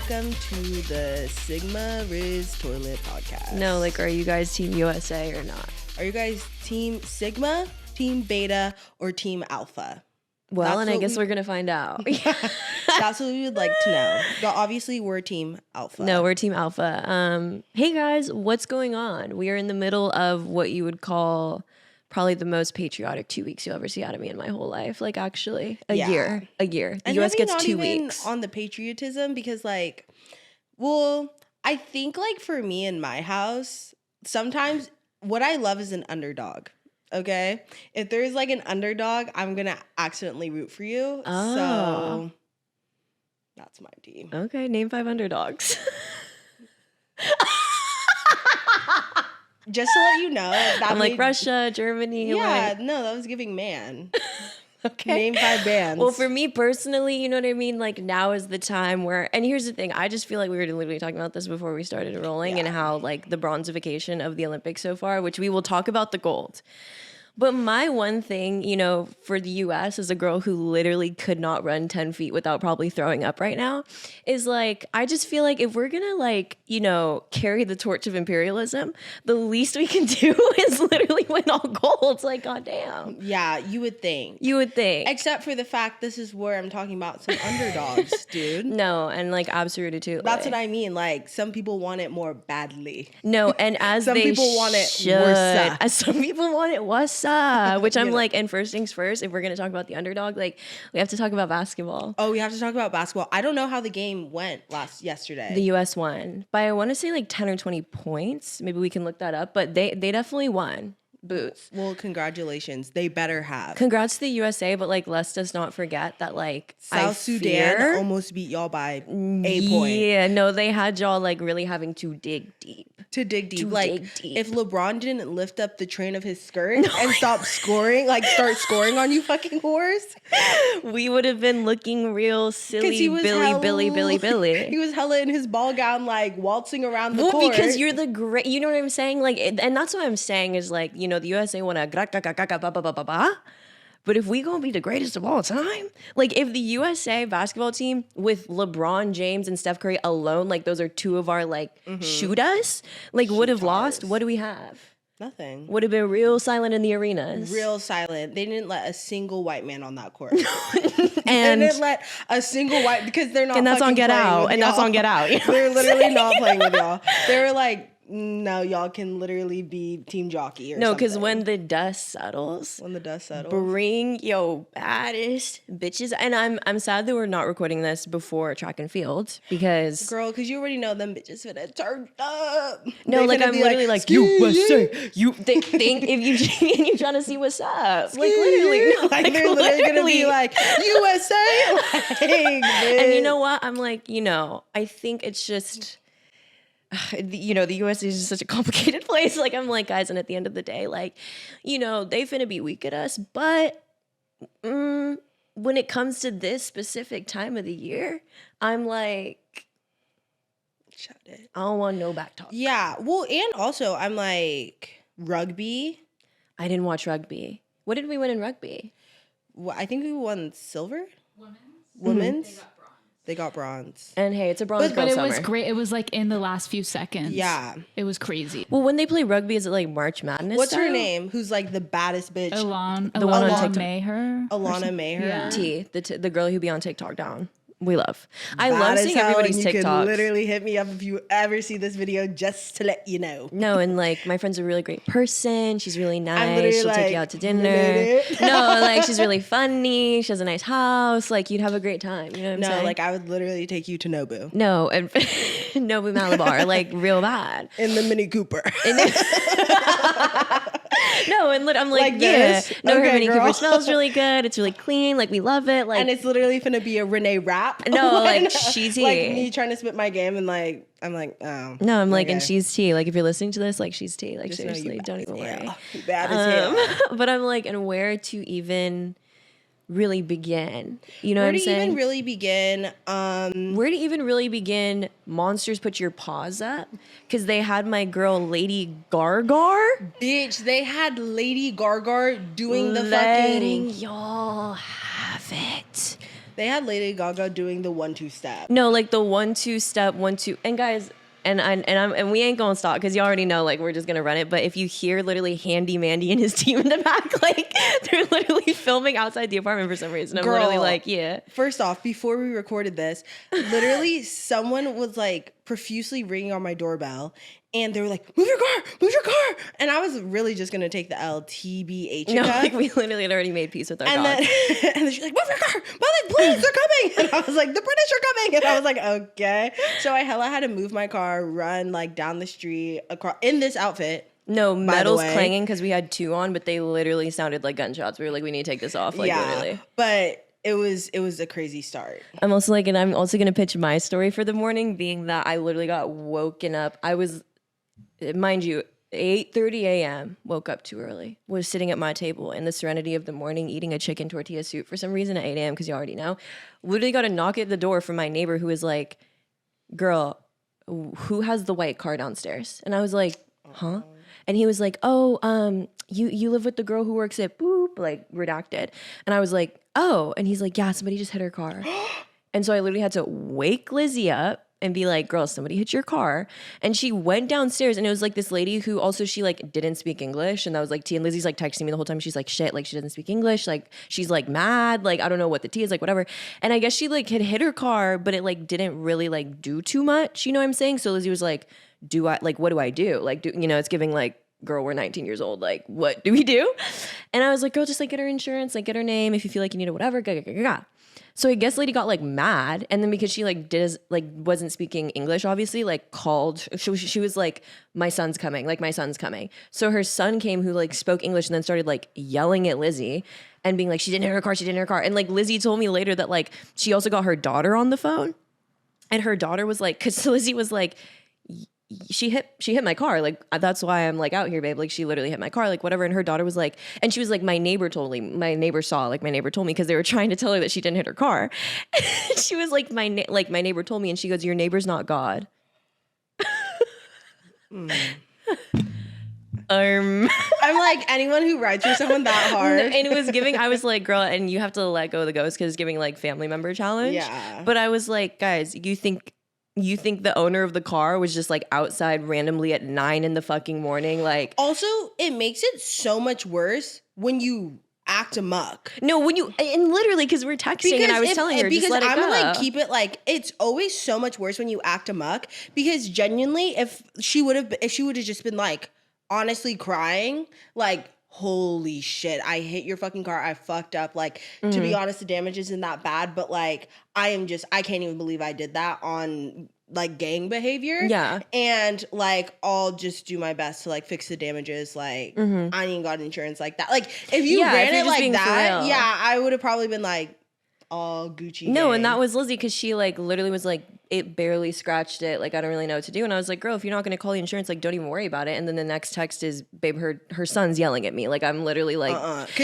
welcome to the Sigma Riz Toilet Podcast. No, like, are you guys Team USA or not? Are you guys Team Sigma, Team Beta, or Team Alpha? Well, and I guess we're going to find out. That's what we would like to know. But obviously, we're Team Alpha. No, we're Team Alpha. Hey, guys, what's going on? We are in the middle of what you would call probably the most patriotic 2 weeks you'll ever see out of me in my whole life. Like, actually, a year. The and U.S. gets not 2 even weeks. On the patriotism, because, like, well, I think, like, for me in my house, sometimes what I love is an underdog. Okay? If there's, like, an underdog, I'm going to accidentally root for you. Oh. So that's my team. Okay, name 5 underdogs. Just to let you know. I'm like Russia, Germany. Yeah, no, that was giving man. Okay. Name 5 bands. Well, for me personally, you know what I mean? Like, now is the time where, and here's the thing, I just feel like we were literally talking about this before we started rolling and how, like, the bronzification of the Olympics so far, which we will talk about the gold. But my one thing, you know, for the U.S. as a girl who literally could not run 10 feet without probably throwing up right now is like, I just feel like if we're going to, like, you know, carry the torch of imperialism, the least we can do is literally win all gold. Like, goddamn. Yeah, you would think. You would think. Except for the fact this is where I'm talking about some underdogs, dude. No, and like absolutely too. That's what I mean. Like, some people want it more badly. No, and as some they people want it should. worse. As some people want it worse. Which I'm like, and first things first, if we're going to talk about the underdog, like, we have to talk about basketball. Oh, we have to talk about basketball. I don't know how the game went yesterday. The U.S. won by, I want to say, like 10 or 20 points. Maybe we can look that up, but they definitely won. Boots. Well, congratulations. They better have. Congrats to the USA, but like, let's just not forget that, like, South Sudan almost beat y'all by a point. Yeah, no, they had y'all like really having to dig deep. Dig deep. If LeBron didn't lift up the train of his skirt and start scoring on you fucking whores, we would have been looking real silly, Billy. He was hella in his ball gown, like waltzing around the court. Because you're the great, you know what I'm saying? Like, and that's what I'm saying is, like, you know, the USA want to but if we gonna be the greatest of all time, like, if the USA basketball team with LeBron James and Steph Curry alone, like, those are two of our, like, shoot us, like, would have lost, what do we have? Nothing. Would have been real silent in the arenas. Real silent. They didn't let a single white man on that court. And they didn't let a single white, because they're not. And that's on Get Out. And that's on Get Out. You know they're literally not playing with y'all. They were like, no, y'all can literally be team jockey or something. No, because when the dust settles, bring your baddest bitches. And I'm sad that we're not recording this before track and field, because because you already know them bitches finna turn up. No, like, I'm literally like, USA. You think if you're trying to see what's up, like, literally, no, like, they're literally gonna be like, USA. Like, and you know what? I'm like, you know, I think it's just, you know, the US is just such a complicated place. Like, I'm like, guys, and at the end of the day, like, you know, they finna be weak at us, but when it comes to this specific time of the year, I'm like, shut it. I don't want no back talk. Yeah, well, and also, I'm like, rugby. I didn't watch rugby. What did we win in rugby? Well, I think we won silver. Women's. Mm-hmm. They got bronze. And hey, it's a bronze but girl it summer. was great. It was like in the last few seconds. Yeah. It was crazy. Well, when they play rugby, is it like March Madness What's style? her name? Who's like the baddest bitch? Alana Maher. Alana Maher. Yeah. The girl who be on TikTok down. We love. I love seeing everybody's TikToks. You can literally hit me up if you ever see this video, just to let you know. No, and like, my friend's a really great person. She's really nice. She'll take you out to dinner. Related. No, like, she's really funny. She has a nice house. Like, you'd have a great time. You know what I'm saying? No, like, I would literally take you to Nobu. No, and Nobu Malabar, like, real bad. In the Mini Cooper. No, and I'm like, yeah. No, okay, her Mini Cooper smells really good. It's really clean. Like, we love it. Like, and it's literally finna be a Renee rap. No, like, she's tea. Like, me trying to spit my game, and like, I'm like, oh. No, I'm like, and she's tea. Like, if you're listening to this, like, she's tea. Like, just seriously, don't even worry. Bad as hell. But I'm like, and where to even really begin? You know what I'm saying? Where to even really begin? Where to even really begin? Monsters, put your paws up. Because they had my girl Lady Gargar. Bitch, they had Lady Gargar doing the letting fucking... y'all have it. They had Lady Gaga doing the 1-2 step. No, like the 1-2 step, 1-2. And guys, and we ain't gonna stop because you already know, like, we're just gonna run it. But if you hear literally Handy Mandy and his team in the back, like, they're literally filming outside the apartment for some reason. I'm literally like, yeah. First off, before we recorded this, literally someone was like profusely ringing on my doorbell, and they were like, move your car. And I was really just gonna take the LTBH. No, like, we literally had already made peace with our dog. And then she's like, move your car. But like, please, they're coming. And I was like, the British are coming. And I was like, okay. So I had to move my car, run like down the street across in this outfit. No, metal's clanging because we had 2 on, but they literally sounded like gunshots. We were like, we need to take this off. Like, literally. But it was a crazy start. I'm also gonna pitch my story for the morning, being that I literally got woken up. I was, mind you, 8:30 a.m. woke up too early. Was sitting at my table in the serenity of the morning, eating a chicken tortilla soup for some reason at 8 a.m. because you already know. Literally got a knock at the door from my neighbor who was like, "Girl, who has the white car downstairs?" And I was like, "Huh?" And he was like, "Oh, you live with the girl who works at Boop," like redacted. And I was like, "Oh," and he's like, "Yeah, somebody just hit her car." And so I literally had to wake Lizzie up and be like, girl, somebody hit your car. And she went downstairs, and it was like this lady who also, she like didn't speak English. And that was like T, and Lizzie's like texting me the whole time. She's like, shit, like she doesn't speak English. Like she's like mad. Like, I don't know what the T is, like whatever. And I guess she like had hit her car, but it like didn't really like do too much. You know what I'm saying? So Lizzie was like, what do I do? Like, it's giving like, girl, we're 19 years old. Like, what do we do? And I was like, girl, just like get her insurance, like get her name. If you feel like you need it, whatever. So I guess lady got like mad, and then because she like wasn't speaking English, obviously, like called. She was like, my son's coming. So her son came, who like spoke English, and then started like yelling at Lizzie and being like, she didn't hit her car. And like Lizzie told me later that like she also got her daughter on the phone, and her daughter was like, because Lizzie was like, she hit my car, like that's why I'm like out here, babe, like she literally hit my car, like whatever. And her daughter was like, and she was like, my neighbor told me because they were trying to tell her that she didn't hit her car. She was like, my neighbor told me, and she goes, your neighbor's not God. I'm like, anyone who rides for someone that hard. And it was giving, I was like, girl, and you have to let go of the ghost because it's giving like family member challenge. Yeah. But I was like, guys, you think the owner of the car was just like outside randomly at 9 in the fucking morning? Like, also, it makes it so much worse when you act amok. No, and literally, because we're texting, and I was telling her, just let it go. Because I'm like, keep it like, it's always so much worse when you act amok, because genuinely, if she would have just been like, honestly crying, like, holy shit, I hit your fucking car, I fucked up. Like, to be honest, the damage isn't that bad, but like, I can't even believe I did that on like gang behavior. Yeah. And like, I'll just do my best to like fix the damages. Like, I ain't got insurance like that. Like, if you ran it like that, yeah, I would have probably been like, all Gucci. No, gang. and that was Lizzie, because she like literally was like, it barely scratched it. Like, I don't really know what to do. And I was like, girl, if you're not going to call the insurance, like, don't even worry about it. And then the next text is, babe, her son's yelling at me. Like, I'm literally like,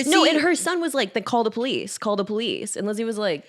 no. And her son was like, call the police. And Lizzie was like,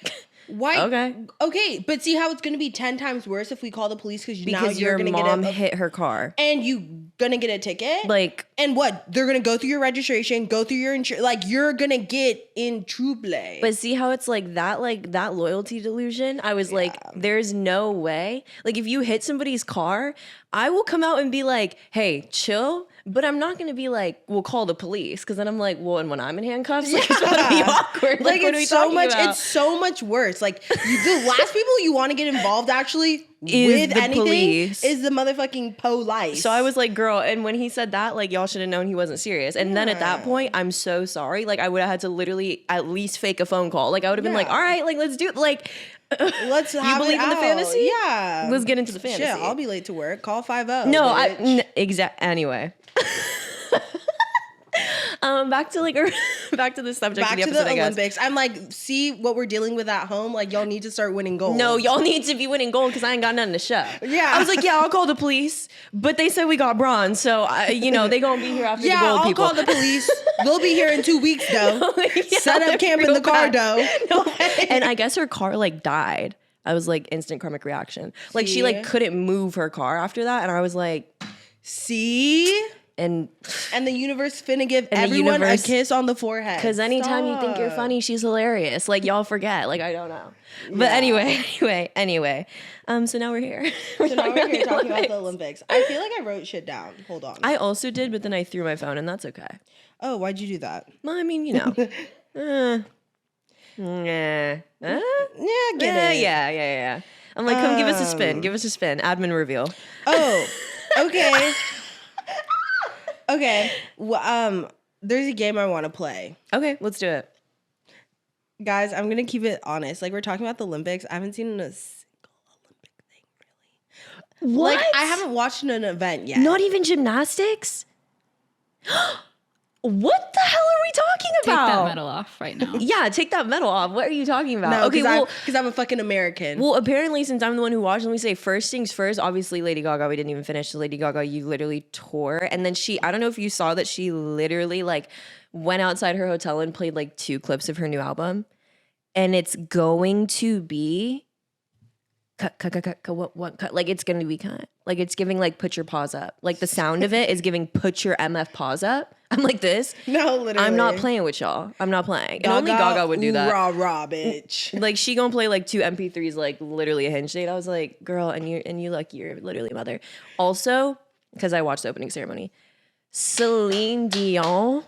why? Okay. But see how it's going to be 10 times worse if we call the police because now you're going to get hit her car. And you going to get a ticket? Like. And what? They're going to go through your registration, go through your insurance. Like, you're going to get in trouble. But see how it's like that loyalty delusion? I was like, there's no way. Like, if you hit somebody's car, I will come out and be like, hey, chill. But I'm not going to be like, we'll call the police. Because then I'm like, well, and when I'm in handcuffs, like, it's going to be awkward. Like it's so much worse. Like, the last people you want to get involved actually with anything police. Is the motherfucking police. So I was like, girl, and when he said that, like, y'all should have known he wasn't serious. And then at that point, I'm so sorry. Like, I would have had to literally at least fake a phone call. Like, I would have been like, all right, like, let's do it. Like, let's have you believe in the fantasy? Yeah. Let's get into the fantasy. Shit, I'll be late to work. Call 50. No, anyway. Back to the subject of the episode, to the Olympics. I'm like, see what we're dealing with at home? Like, y'all need to start winning gold. No, y'all need to be winning gold because I ain't got nothing to show. Yeah. I was like, yeah, I'll call the police. But they said we got bronze. So, they going to be here after the gold people. Yeah, I'll call the police. They'll be here in 2 weeks, though. Set up camp in the car, though. No. And I guess her car, like, died. I was like, instant karmic reaction. Like, she, like, couldn't move her car after that. And I was like... See? and the universe finna give And the everyone a universe- kiss on the forehead. because anytime you think you're Stop. funny, she's hilarious. Like y'all forget. Like I don't know. But anyway. So now we're here. So now we're here talking about the Olympics. I feel like I wrote shit down. Hold on. I also did, but then I threw my phone, and that's okay. Oh, why'd you do that? Well, I mean, you know. Yeah. Yeah, get it. Yeah. I'm like, come give us a spin. Give us a spin. Admin reveal. Oh, okay. Okay. Well, there's a game I want to play. Okay, let's do it. Guys, I'm going to keep it honest. Like, we're talking about the Olympics. I haven't seen a single Olympic thing, really. What? Like, I haven't watched an event yet. Not even gymnastics? What the hell are we talking Take about? that medal off right now. Yeah, take that medal off. What are you talking about? No, okay, because I'm a fucking American. well, apparently, since I'm the one who watched, let me say first things first. Obviously, Lady Gaga, we didn't even finish. So Lady Gaga, you literally tore, and then I don't know if you saw that she literally like went outside her hotel and played like 2 clips of her new album, and it's going to be cut. What cut? Like it's going to be cut. Like it's giving like put your paws up. Like the sound of it is giving put your MF paws up. I'm like this. No, literally. I'm not playing with y'all. I'm not playing. And only Gaga would do that. Rah, bitch. Like she gonna play like 2 MP3s, like literally a hinge date. I was like, girl, and you like you're literally a mother. Also, because I watched the opening ceremony, Celine Dion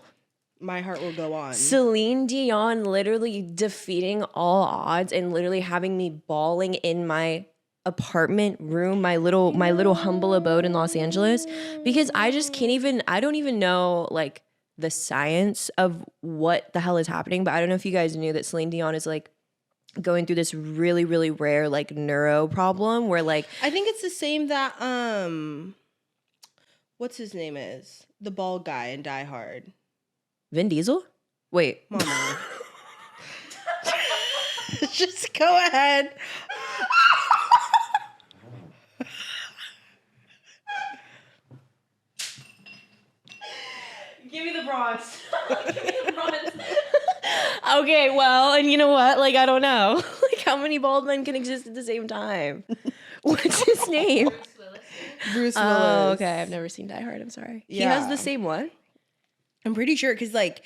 literally defeating all odds and literally having me bawling in my apartment room, my little humble abode in Los Angeles, because I don't even know like the science of what the hell is happening. But I don't know if you guys knew that Celine Dion is like going through this really, really rare like neuro problem where like I think it's the same that what's his name is? The bald guy in Die Hard. Vin Diesel? Wait. Mama. Just go ahead. Give me the bronze. Give me the bronze. Okay, well, and you know what? Like, I don't know. Like, how many bald men can exist at the same time? What's his name? Bruce Willis. Oh, okay. I've never seen Die Hard. I'm sorry. He has Yeah. the same one? I'm pretty sure because like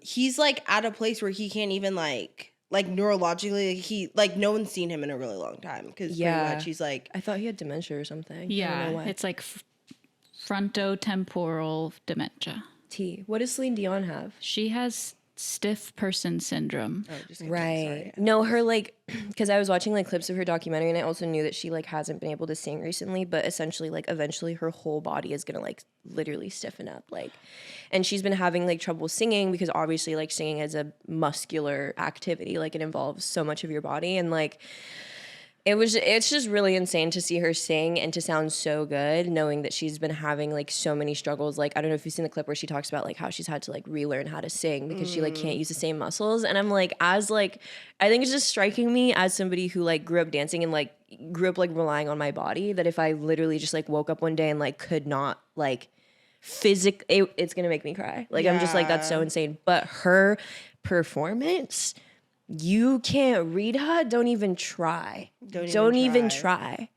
he's like at a place where he can't even like neurologically he like no one's seen him in a really long time because pretty much he's like I thought he had dementia or something. I don't know Yeah, why. it's like frontotemporal dementia. What does Celine Dion have? She has stiff person syndrome. Right. No, her like, because I was watching like clips of her documentary, and I also knew that she like hasn't been able to sing recently, but essentially like eventually her whole body is gonna like literally stiffen up, like, and she's been having like trouble singing because obviously like singing is a muscular activity, like it involves so much of your body, and like it's just really insane to see her sing and to sound so good, knowing that she's been having like so many struggles. Like, I don't know if you've seen the clip where she talks about like how she's had to like relearn how to sing because she like can't use the same muscles. And I'm like, I think it's just striking me as somebody who like grew up dancing and like grew up like relying on my body, that if I literally just like woke up one day and like could not like physically, it's gonna make me cry. Like, I'm just like, that's so insane. But her performance, you can't read her. Don't even try. Don't even try.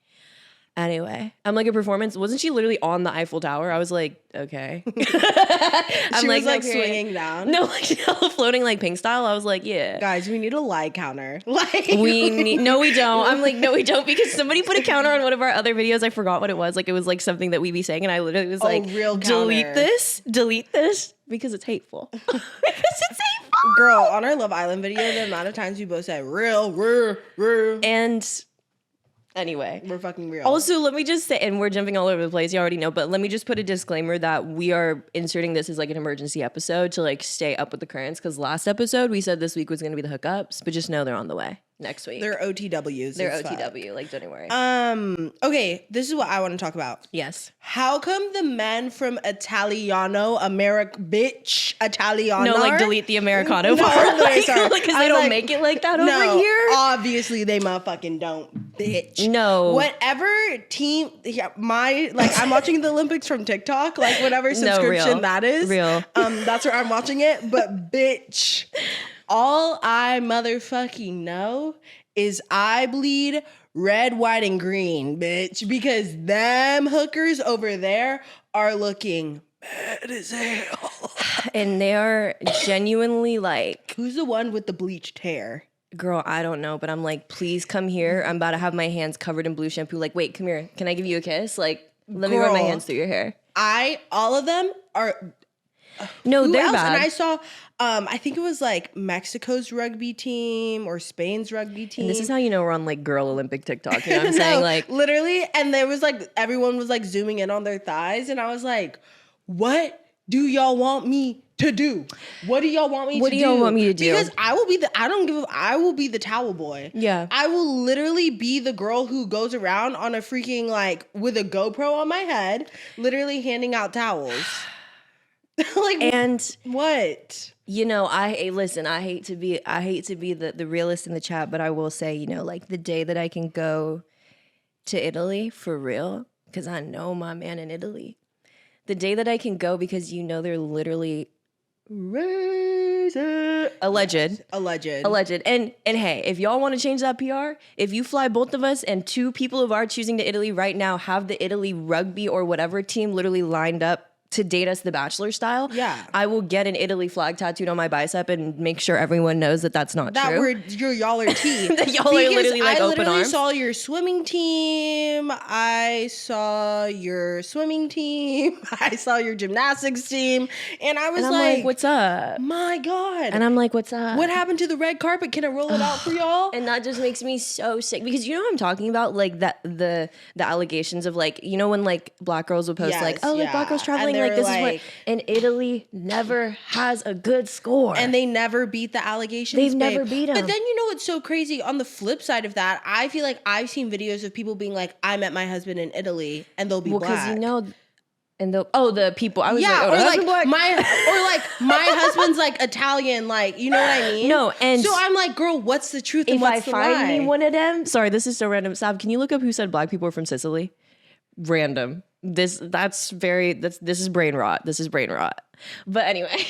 Anyway, I'm like, a performance. Wasn't she literally on the Eiffel Tower? I was like, okay. she was like okay. swinging down. No, like floating like Pink style. I was like, yeah. Guys, we need a like counter. Like No, we don't. I'm like, no, we don't, because somebody put a counter on one of our other videos. I forgot what it was. Like, it was like something that we be saying, and I literally was like, real delete counter. delete this, because it's hateful. Because it's hateful. Girl, on our Love Island video, the amount of times we both said real. And anyway, We're fucking real. also, let me just say, and we're jumping all over the place, you already know, but let me just put a disclaimer that we are inserting this as like an emergency episode to like stay up with the currents, because last episode we said this week was going to be the hookups, but just know they're on the way next week. they're OTWs. They're as fuck. OTW, like, don't worry. Okay, this is what I want to talk about. Yes. How come the men from Italiano, Italiano? No, like, delete the Americano No, part. no, Like, sorry. because I they was don't like, make it like that No, over here. obviously they motherfucking don't, bitch. No. Whatever team, I'm watching the Olympics from TikTok, like whatever subscription real. that is. Real. That's where I'm watching it. But bitch, all I motherfucking know is I bleed red, white, and green, bitch, because them hookers over there are looking bad as hell. And they are genuinely like, Who's the one with the bleached hair? girl, I don't know, but I'm like, please come here. I'm about to have my hands covered in blue shampoo. Like, wait, come here. Can I give you a kiss? Like, let me run my Girl, hands through your hair. All of them are. No, Who they're else? bad. And I saw, I think it was like Mexico's rugby team or Spain's rugby team. And this is how you know we're on like girl Olympic TikTok. You know what I'm saying? Like, literally. And there was like, everyone was like zooming in on their thighs. And I was like, what do y'all want me to do? What do y'all want me to do? What do y'all want me to do? Because I will be I will be the towel boy. Yeah. I will literally be the girl who goes around on a freaking like with a GoPro on my head, literally handing out towels. Like, and what? you know, I hate to be the realist in the chat, but I will say, you know, like the day that I can go to Italy for real, because I know my man in Italy. The day that I can go, because you know they're literally alleged. And hey, if y'all want to change that PR, if you fly both of us and two people who are choosing to Italy right now have the Italy rugby or whatever team literally lined up to date us the Bachelor style, yeah, I will get an Italy flag tattooed on my bicep and make sure everyone knows that that's not true. Y'all are tea. That y'all are literally like open arms. I saw your swimming team. I saw your swimming team. I saw your gymnastics team. And I was like, what's up? My God. And I'm like, what's up? What happened to the red carpet? Can I roll it out for y'all? And that just makes me so sick, because you know what I'm talking about? Like that the allegations of like, you know, when like black girls will post like, oh, like black girls traveling, like this is what, and Italy never has a good score. And they never beat the allegations. They've never beat them. But then you know what's so crazy? On the flip side of that, I feel like I've seen videos of people being like, I met my husband in Italy, and they'll be black. Because you know, and the people. I was yeah, like, my husband's like Italian, like, you know what I mean? No, and so I'm like, girl, what's the truth and if what's the lie? I find me one of them, sorry, this is so random. Sav, can you look up who said black people are from Sicily? Random. This is brain rot. This is brain rot. But anyway,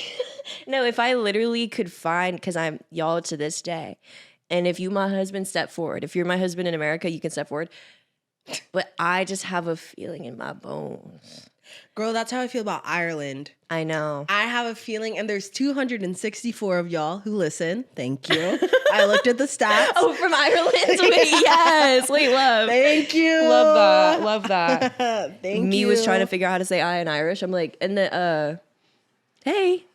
no, if I literally could find, because I'm y'all to this day, and if you, my husband, step forward, if you're my husband in America, you can step forward. But I just have a feeling in my bones. Girl, that's how I feel about Ireland. I know. I have a feeling, and there's 264 of y'all who listen. Thank you. I looked at the stats. Oh, from Ireland? Yes. Wait, love. Thank you. Love that. Thank you. Me was trying to figure out how to say I in Irish. I'm like, and the, hey.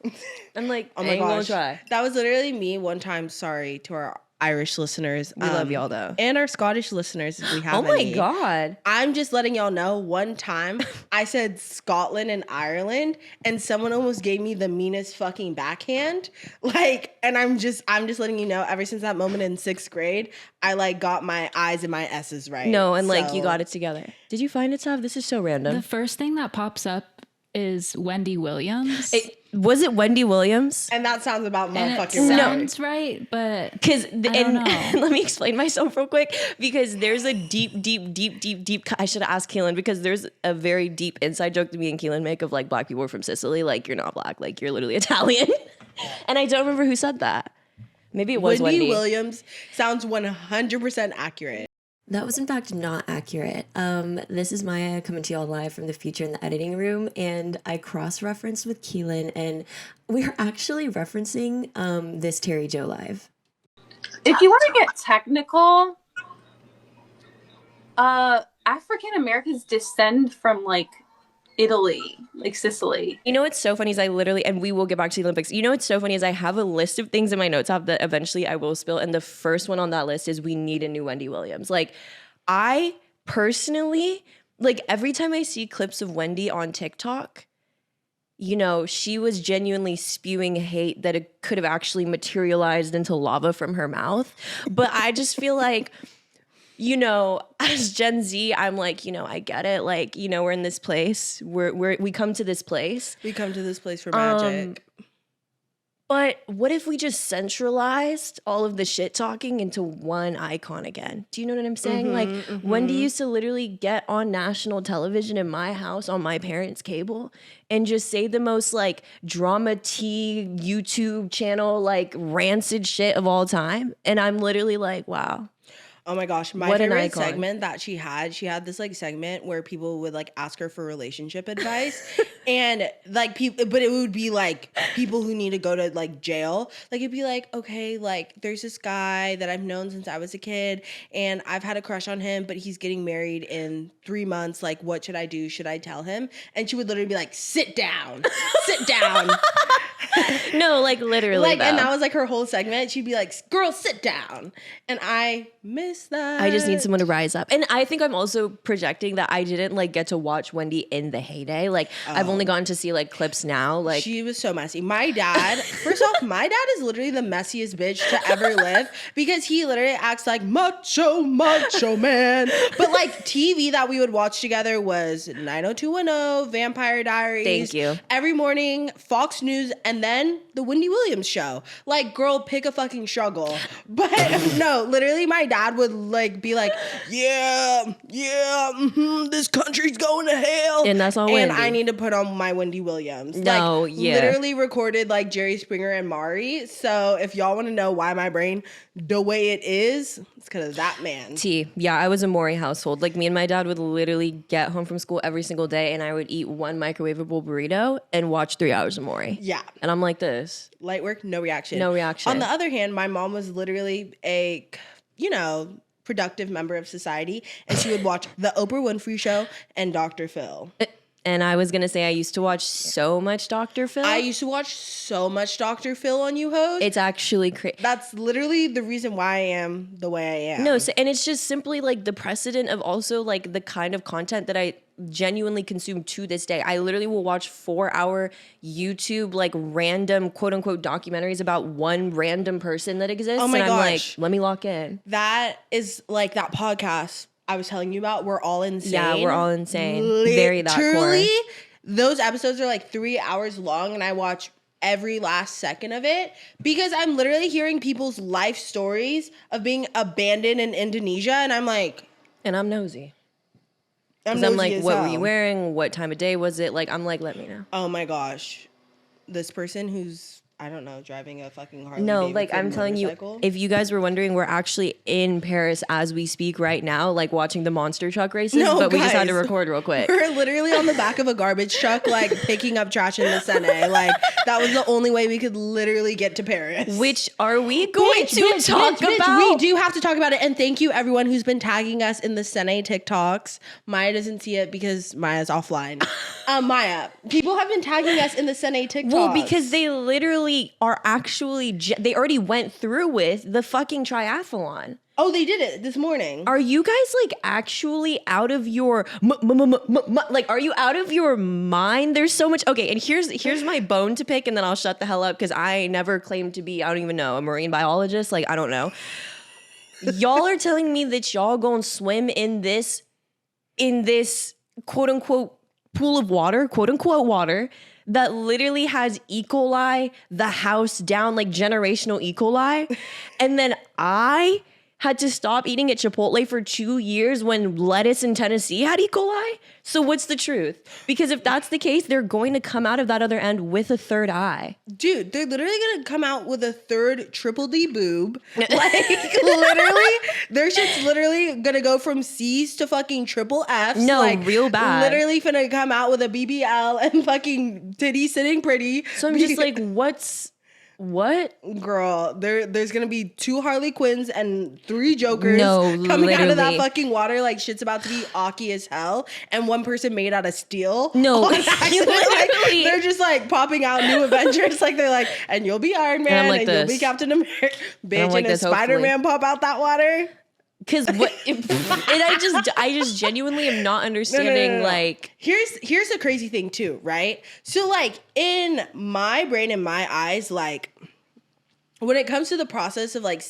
I'm like, oh my gosh. Gonna try. That was literally me one time. Sorry to our Irish listeners. We love y'all though. And our Scottish listeners if we have any. Oh my any. God. I'm just letting y'all know, one time I said Scotland and Ireland and someone almost gave me the meanest fucking backhand. Like, and I'm just letting you know, ever since that moment in 6th grade, I like got my I's and my S's right. No, and like you got it together. Did you find it, Sav? This is so random. The first thing that pops up is Wendy Williams. Was it Wendy Williams? And that sounds about motherfucking right. Sounds right, but let me explain myself real quick, because there's a deep. I should have asked Keelan, because there's a very deep inside joke that me and Keelan make of like black people are from Sicily, like you're not black, like you're literally Italian. And I don't remember who said that. Maybe it was Wendy Williams. Sounds 100% accurate. That was in fact not accurate. This is Maya coming to y'all live from the future in the editing room, and I cross-referenced with Keelan, and we're actually referencing this Terry Joe live. If you want to get technical, African Americans descend from like Italy, like Sicily. You know what's so funny is I literally, and we will get back to the Olympics. You know what's so funny is I have a list of things in my notes app that eventually I will spill. And the first one on that list is we need a new Wendy Williams. Like I personally, like every time I see clips of Wendy on TikTok, you know, she was genuinely spewing hate that it could have actually materialized into lava from her mouth. But I just feel like, you know, as Gen Z, I'm like, you know, I get it. Like, you know, we're in this place. We come to this place. We come to this place for magic. But what if we just centralized all of the shit talking into one icon again? Do you know what I'm saying? Wendy used to literally get on national television in my house on my parents' cable and just say the most like drama tea YouTube channel, like rancid shit of all time. And I'm literally like, wow. Oh my gosh, my What an favorite icon. segment that she had this like segment where people would like ask her for relationship advice and like people, but it would be like people who need to go to like jail. Like it'd be like, okay, like there's this guy that I've known since I was a kid and I've had a crush on him, but he's getting married in 3 months. Like, what should I do? Should I tell him? And she would literally be like, sit down, sit down. No, like literally. Like, though. and that was like her whole segment. She'd be like, girl, sit down. And I miss that. I just need someone to rise up. And I think I'm also projecting that I didn't like get to watch Wendy in the heyday. Like I've only gotten to see like clips now. Like she was so messy. My dad, first off, my dad is literally the messiest bitch to ever live because he literally acts like macho man. But like TV that we would watch together was 90210, Vampire Diaries. Thank you. Every morning, Fox News, and then the Wendy Williams show. Like, girl, pick a fucking struggle. But no, literally my dad would like be like, this country's going to hell. And that's all And Wendy. I need to put on my Wendy Williams. No, like, yeah. literally recorded like Jerry Springer and Mari. So if y'all want to know why my brain the way it is, it's because of that man. Yeah, I was a Maury household. Like me and my dad would literally get home from school every single day and I would eat one microwavable burrito and watch 3 hours of Maury. Yeah. And I'm like this. Light work, no reaction. No reaction. On the other hand, my mom was literally a, productive member of society, and she would watch the Oprah Winfrey Show and Dr. Phil. And I was going to say I used to watch so much Dr. Phil. I used to watch so much Dr. Phil on You Host. It's actually crazy. That's literally the reason why I am the way I am. No, so, and it's just simply like the precedent of also like the kind of content that I genuinely consume to this day. I literally will watch 4-hour YouTube like random quote unquote documentaries about one random person that exists. Oh my and I'm gosh. like, let me lock in. That is like that podcast I was telling you about. We're all insane. Yeah, we're all insane. Very that Literally, core. those episodes are like 3 hours long, and I watch every last second of it because I'm literally hearing people's life stories of being abandoned in Indonesia, and I'm like, And I'm nosy. I'm Because I'm nosy like, as what hell. were you wearing? What time of day was it? Like, I'm like, let me know. Oh my gosh, this person who's, I don't know, driving a fucking Harley No, Davidson like I'm telling you, motorcycle. if you guys were wondering, we're actually in Paris as we speak right now, like watching the monster truck races, No, but we just had to guys. record real quick. We're literally on the back of a garbage truck, like picking up trash in the Seine. Like that was the only way we could literally get to Paris. Which are we going to talk about? We do have to talk about it. And thank you everyone who's been tagging us in the Seine TikToks. Maya doesn't see it because Maya's offline. Maya, people have been tagging us in the Seine TikToks. Well, because they literally are actually, they already went through with the fucking triathlon. Oh, they did it this morning. Are you guys like actually out of your like? Are you out of your mind? There's so much. Okay, and here's my bone to pick, and then I'll shut the hell up because I never claimed to be. I don't even know, a marine biologist. Like I don't know. Y'all are telling me that y'all gonna swim in this quote unquote pool of water, quote unquote water, that literally has E. coli, the house down, like generational E. coli, and then I had to stop eating at Chipotle for 2 years when lettuce in Tennessee had E. coli? So what's the truth? Because if that's the case, they're going to come out of that other end with a third eye. Dude, they're literally gonna come out with a third triple D boob. Like, literally, their shit's literally gonna go from C's to fucking triple F's. No, like, real bad. Literally finna come out with a BBL and fucking titty sitting pretty. So I'm just like, what? Girl, there's gonna be 2 Harley Quinns and 3 Jokers coming out of that literally. fucking water like shit's about to be awky as hell, and one person made out of steel. No, on accident. Like, literally. they're just like popping out new Avengers. Like they're like, and you'll be Iron Man, I'm like and you'll this. be Captain America, bitch, like and this, Spider-Man pop out that water. Because what? And I just genuinely am not understanding. No. Like, Here's the crazy thing too, right? So like in my brain and my eyes, like when it comes to the process of like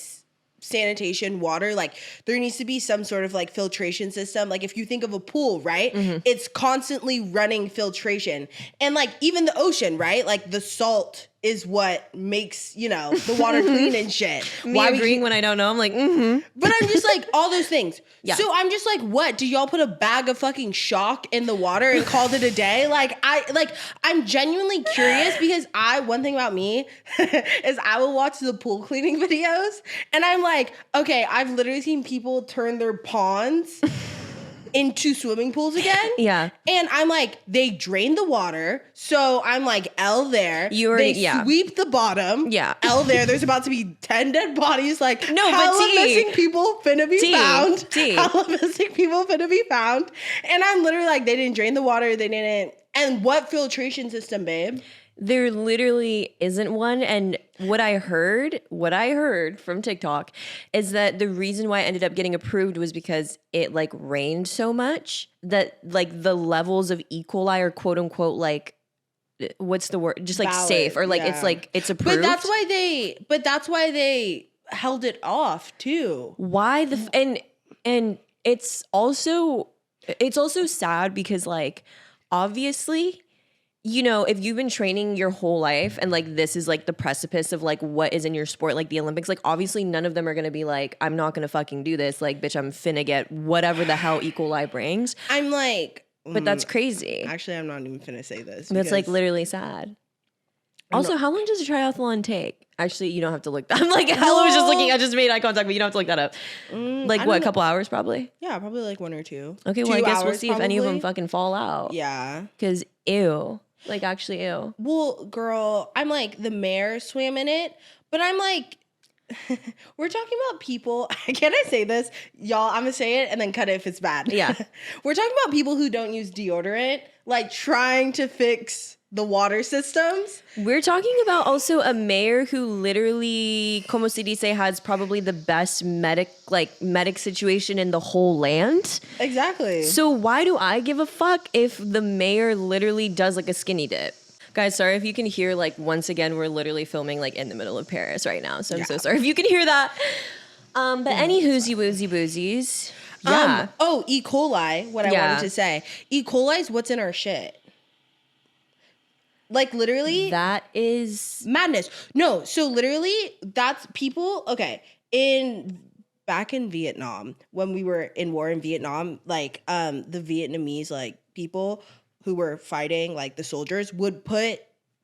sanitation, water, like there needs to be some sort of like filtration system. Like if you think of a pool, right? Mm-hmm. It's constantly running filtration. And like even the ocean, right? Like the salt is what makes, the water clean and shit. Me agreeing when I don't know. I'm like, But I'm just like, all those things. Yeah. So I'm just like, what? Do y'all put a bag of fucking shock in the water and called it a day? I'm genuinely curious because one thing about me is I will watch the pool cleaning videos and I'm like, okay, I've literally seen people turn their ponds into swimming pools again. Yeah. And I'm like, they drain the water. So I'm like, L there. They sweep the bottom. Yeah. L there. There's about to be 10 dead bodies. Like, no, hella but missing people finna be found. T. Hella missing people finna be found. And I'm literally like, they didn't drain the water. They didn't. And what filtration system, babe? There literally isn't one. And what I heard from TikTok is that the reason why it ended up getting approved was because it like rained so much that like the levels of E. coli are quote unquote like, what's the word? Just like valid, safe or like it's approved. But that's why they held it off too. Why and it's also sad because like obviously, if you've been training your whole life and like this is like the precipice of like what is in your sport, like the Olympics, like obviously none of them are gonna be like, I'm not gonna fucking do this. Like, bitch, I'm finna get whatever the hell E. coli brings. I'm like, but that's crazy. Actually, I'm not even finna say this. That's like literally sad. Also, how long does a triathlon take? Actually, you don't have to look that. I'm like, Hella was just looking. I just made eye contact, but you don't have to look that up. A couple hours probably? Yeah, probably like 1 or 2. Okay, well, I guess we'll see if any of them fucking fall out. Yeah. Because ew. Like, actually, ew. Well, girl, I'm like, the mayor swam in it, but I'm like, we're talking about people. Can I say this? Y'all, I'm going to say it and then cut it if it's bad. Yeah. We're talking about people who don't use deodorant, like trying to fix the water systems. We're talking about also a mayor who literally, como se dice, has probably the best medic situation in the whole land. Exactly. So why do I give a fuck if the mayor literally does like a skinny dip? Guys, sorry if you can hear, like, once again, we're literally filming like in the middle of Paris right now. So I'm so sorry if you can hear that. But any woozy boozies. Yeah. E. coli, what I wanted to say. E. coli is what's in our shit. Like, literally. That is madness. No, so literally, that's people, okay, back in Vietnam, when we were in war in Vietnam, like, the Vietnamese, like, people who were fighting, like, the soldiers would put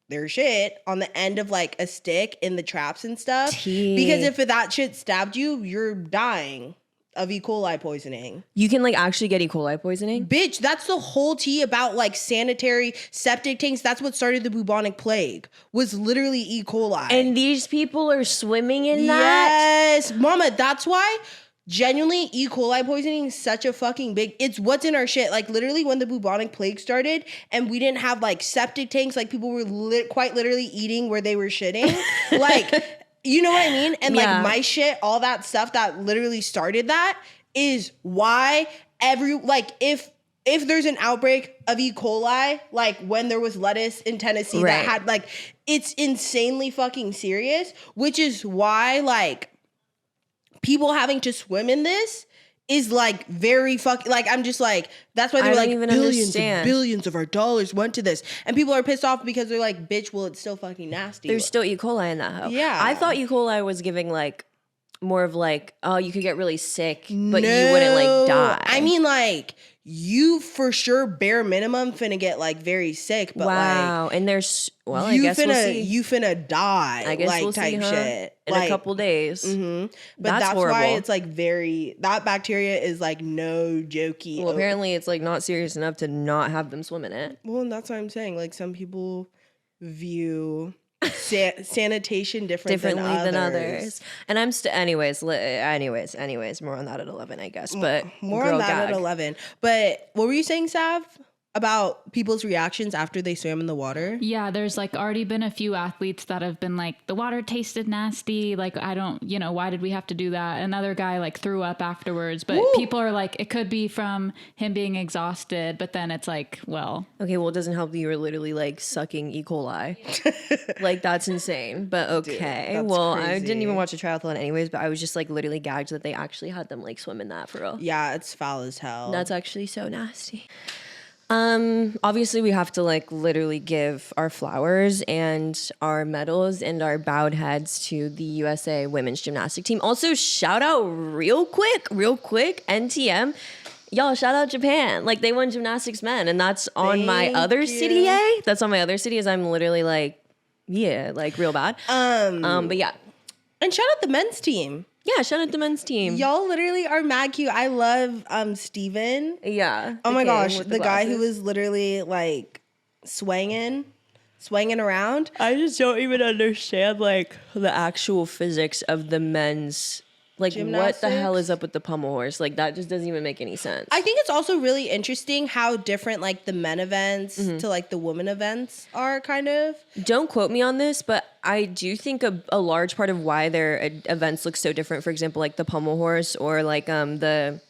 their shit on the end of, like, a stick in the traps and stuff. Because if that shit stabbed you, you're dying of E. coli poisoning. You can like actually get E. coli poisoning? Bitch, that's the whole tea about like sanitary septic tanks. That's what started the bubonic plague, was literally E. coli. And these people are swimming in that? Yes, mama, that's why genuinely E. coli poisoning is such a fucking big, it's what's in our shit. Like literally when the bubonic plague started and we didn't have like septic tanks, like people were quite literally eating where they were shitting. Like, you know what I mean? And like my shit, all that stuff that literally started that is why if there's an outbreak of E. coli, like when there was lettuce in Tennessee that had like, it's insanely fucking serious, which is why like people having to swim in this is like very fucking, like I'm just like, that's why they're like billions and billions of our dollars went to this. And people are pissed off because they're like, bitch, well, it's still fucking nasty. There's still E. coli in that hoe. Yeah. I thought E. coli was giving like more of like, oh, you could get really sick, but you wouldn't like die. I mean, like, you for sure bare minimum finna get like very sick, but like, and there's I guess we'll see. You finna die, I guess like we'll type see, shit in like, a couple days. Mm-hmm. But that's why it's like that bacteria is like no jokey. Well, apparently it's like not serious enough to not have them swim in it. Well, and that's what I'm saying. Like some people view sanitation differently than others. And I'm anyways, more on that at 11, I guess. But more on that at 11. But what were you saying, Sav? About people's reactions after they swam in the water? Yeah, there's like already been a few athletes that have been like, the water tasted nasty. Like, I don't, why did we have to do that? Another guy like threw up afterwards. But people are like, it could be from him being exhausted. But then it's like, well. Okay, well, it doesn't help that you were literally like sucking E. coli. Like, that's insane. But okay. Dude, well, crazy. I didn't even watch a triathlon anyways, but I was just like literally gagged that they actually had them like swim in that for real. Yeah, it's foul as hell. That's actually so nasty. Obviously we have to like literally give our flowers and our medals and our bowed heads to the USA women's gymnastic team. Also, shout out real quick, NTM. Y'all, shout out Japan. Like, they won gymnastics men, and that's on my other city, That's on my other city, as I'm literally like, yeah, like real bad. But yeah. And shout out the men's team. Yeah, shout out the men's team. Y'all literally are mad cute. I love Steven. Yeah. Oh my gosh, the guy who was literally like swanging around. I just don't even understand like the actual physics of the men's. Like, what the hell is up with the pommel horse? Like, that just doesn't even make any sense. I think it's also really interesting how different, like, the men events to, like, the women events are, kind of. Don't quote me on this, but I do think a large part of why their events look so different, for example, like the pommel horse or, like, the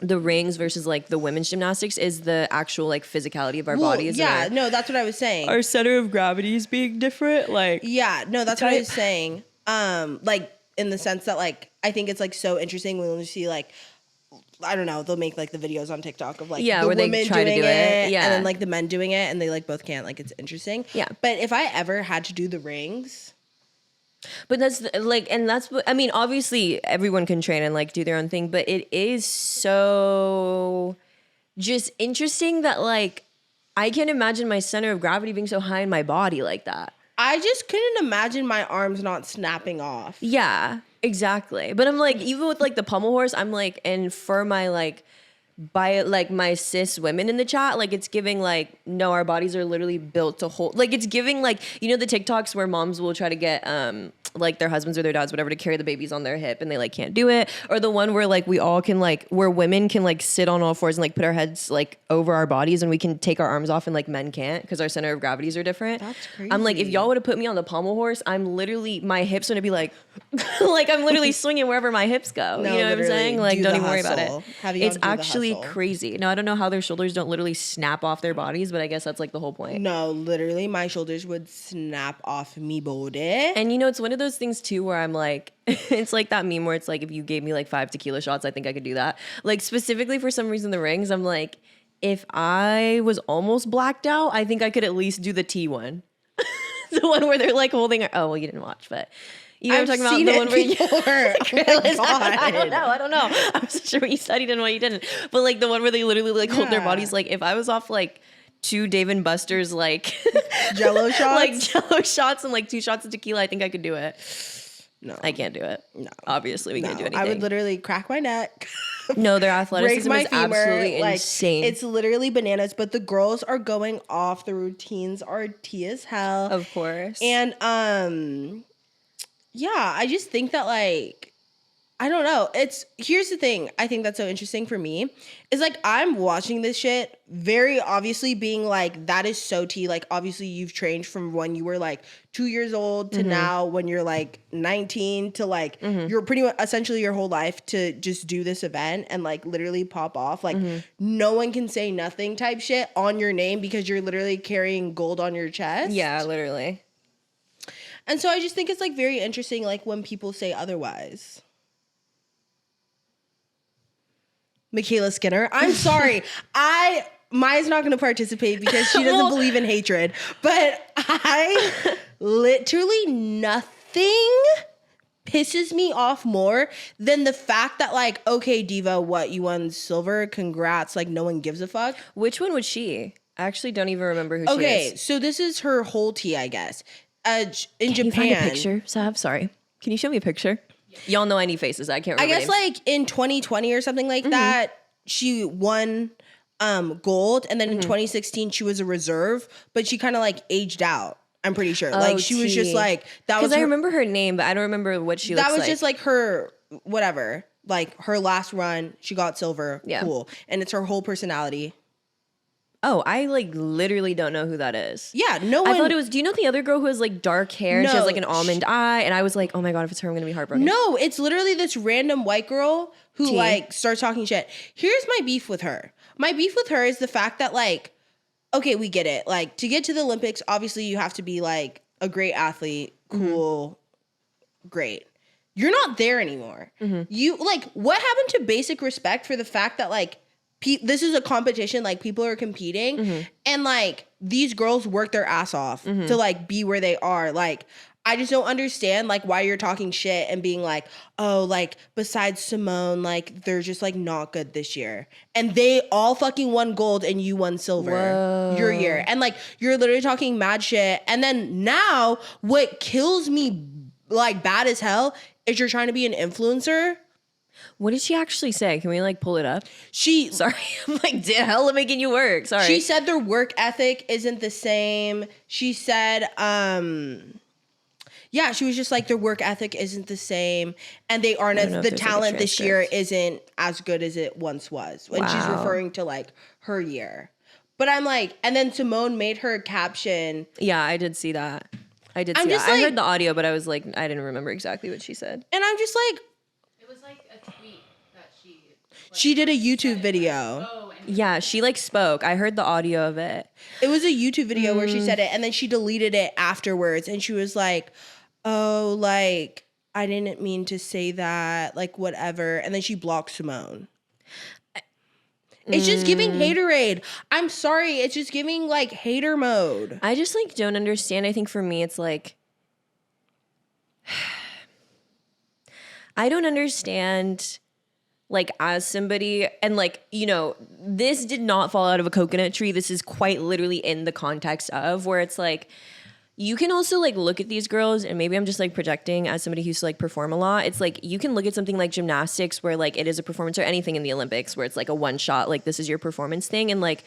rings versus, like, the women's gymnastics is the actual, like, physicality of our bodies. Yeah, no, that's what I was saying. Our center of gravity is being different, like... Yeah, no, that's what I was saying. Like, in the sense that, like, I think it's, like, so interesting when you see, like, I don't know, they'll make, like, the videos on TikTok of, like, the where women they try doing to do it. Yeah. And then, like, the men doing it, and they, like, both can't. Like, it's interesting. Yeah. But if I ever had to do the rings... But that's, like, and that's what... I mean, obviously, everyone can train and, like, do their own thing, but it is so just interesting that, like, I can't imagine my center of gravity being so high in my body like that. I just couldn't imagine my arms not snapping off. Yeah, exactly. But I'm like, even with like the pommel horse, I'm like, and for my like, by like my cis women in the chat, like it's giving like, no, our bodies are literally built to hold, like it's giving like, you know, the TikToks where moms will try to get like their husbands or their dads, whatever, to carry the babies on their hip and they like can't do it. Or the one where like we all can like, where women can like sit on all fours and like put our heads like over our bodies and we can take our arms off and like men can't because our center of gravities are different. That's crazy. I'm like, if y'all would have put me on the pommel horse, I'm literally, my hips would be like, like I'm literally swinging wherever my hips go. No, you know what I'm saying? Like, don't even worry about hustle. it. It's actually crazy. No, I don't know how their shoulders don't literally snap off their bodies, but I guess that's like the whole point. No, literally, my shoulders would snap off me body. And you know, it's one of those things too where I'm like, it's like that meme where it's like, if you gave me like 5 tequila shots, I think I could do that. Like specifically for some reason, the rings, I'm like, if I was almost blacked out, I think I could at least do the T one. The one where they're like holding, oh, well, you didn't watch, but you know what I'm talking about? The one where I don't know. I wasn't sure what you studied and what you didn't. But like the one where they literally like hold their bodies. Like if I was off like 2 Dave & Buster's like Jello shots, like Jello shots and like 2 shots of tequila, I think I could do it. No, I can't do it. No, obviously we can't do anything. I would literally crack my neck. No, their athleticism is femur, absolutely like, insane. It's literally bananas. But the girls are going off. The routines are tea as hell, of course. And yeah, I just think that like, I don't know. Here's the thing I think that's so interesting for me is like I'm watching this shit very obviously being like, that is so tea. Like obviously you've changed from when you were like 2 years old to now when you're like 19 to like you're pretty much essentially your whole life to just do this event and like literally pop off. Like no one can say nothing type shit on your name because you're literally carrying gold on your chest. Yeah, literally. And so I just think it's like very interesting like when people say otherwise. Michaela Skinner. I'm sorry. Maya's not going to participate because she doesn't believe in hatred. But I literally nothing pisses me off more than the fact that like, okay, Diva, what, you won silver? Congrats. Like no one gives a fuck. Which one was she? I actually don't even remember who she is. Okay, so this is her whole tea, I guess. In Can Japan. you find a picture, Sav? Sorry. Can you show me a picture? Y'all know I need faces. I can't remember I guess names. like in 2020 or something like that, she won gold. And then in 2016, she was a reserve, but she kind of like aged out. I'm pretty sure. Like she was just like, that was because I remember her name, but I don't remember what she looks like. That was just like her, whatever, like her last run, she got silver. Yeah. Cool. And it's her whole personality. Oh, I like literally don't know who that is. Yeah, no one. I thought it was. Do you know the other girl who has like dark hair and she has like an almond eye? And I was like, oh my god, if it's her, I'm gonna be heartbroken. No, it's literally this random white girl who like starts talking shit. Here's my beef with her. My beef with her is the fact that like, okay, we get it. Like to get to the Olympics, obviously you have to be like a great athlete, cool, great. You're not there anymore. You like what happened to basic respect for the fact that like this is a competition, like people are competing and like these girls work their ass off to like be where they are. Like I just don't understand like why you're talking shit and being like, oh, like besides Simone, like they're just like not good this year. And they all fucking won gold and you won silver your year. And like you're literally talking mad shit. And then now what kills me like bad as hell is you're trying to be an influencer. What did she actually say? Can we like pull it up? Sorry, I'm like, the hell am making you work? Sorry. She said their work ethic isn't the same. She said, yeah, she was just like, their work ethic isn't the same. And they aren't the talent like this year isn't as good as it once was. When she's referring to like her year. But I'm like, and then Simone made her caption. Yeah, I did see that. I heard the audio, but I was like, I didn't remember exactly what she said. And I'm just like. It was like a tweet that she. Like, she did a YouTube video. Yeah, she like spoke. I heard the audio of it. It was a YouTube video where she said it, and then she deleted it afterwards. And she was like, oh, like, I didn't mean to say that, like, whatever. And then she blocked Simone. It's just giving haterade. I'm sorry. It's just giving, like, hater mode. I just, like, don't understand. I think for me, it's like, I don't understand, like, as somebody, and, like, you know, this did not fall out of a coconut tree. This is quite literally in the context of where it's like, you can also like look at these girls, and maybe I'm just like projecting as somebody who used to like perform a lot. It's like you can look at something like gymnastics where like it is a performance, or anything in the Olympics where it's like a one shot, like this is your performance thing, and like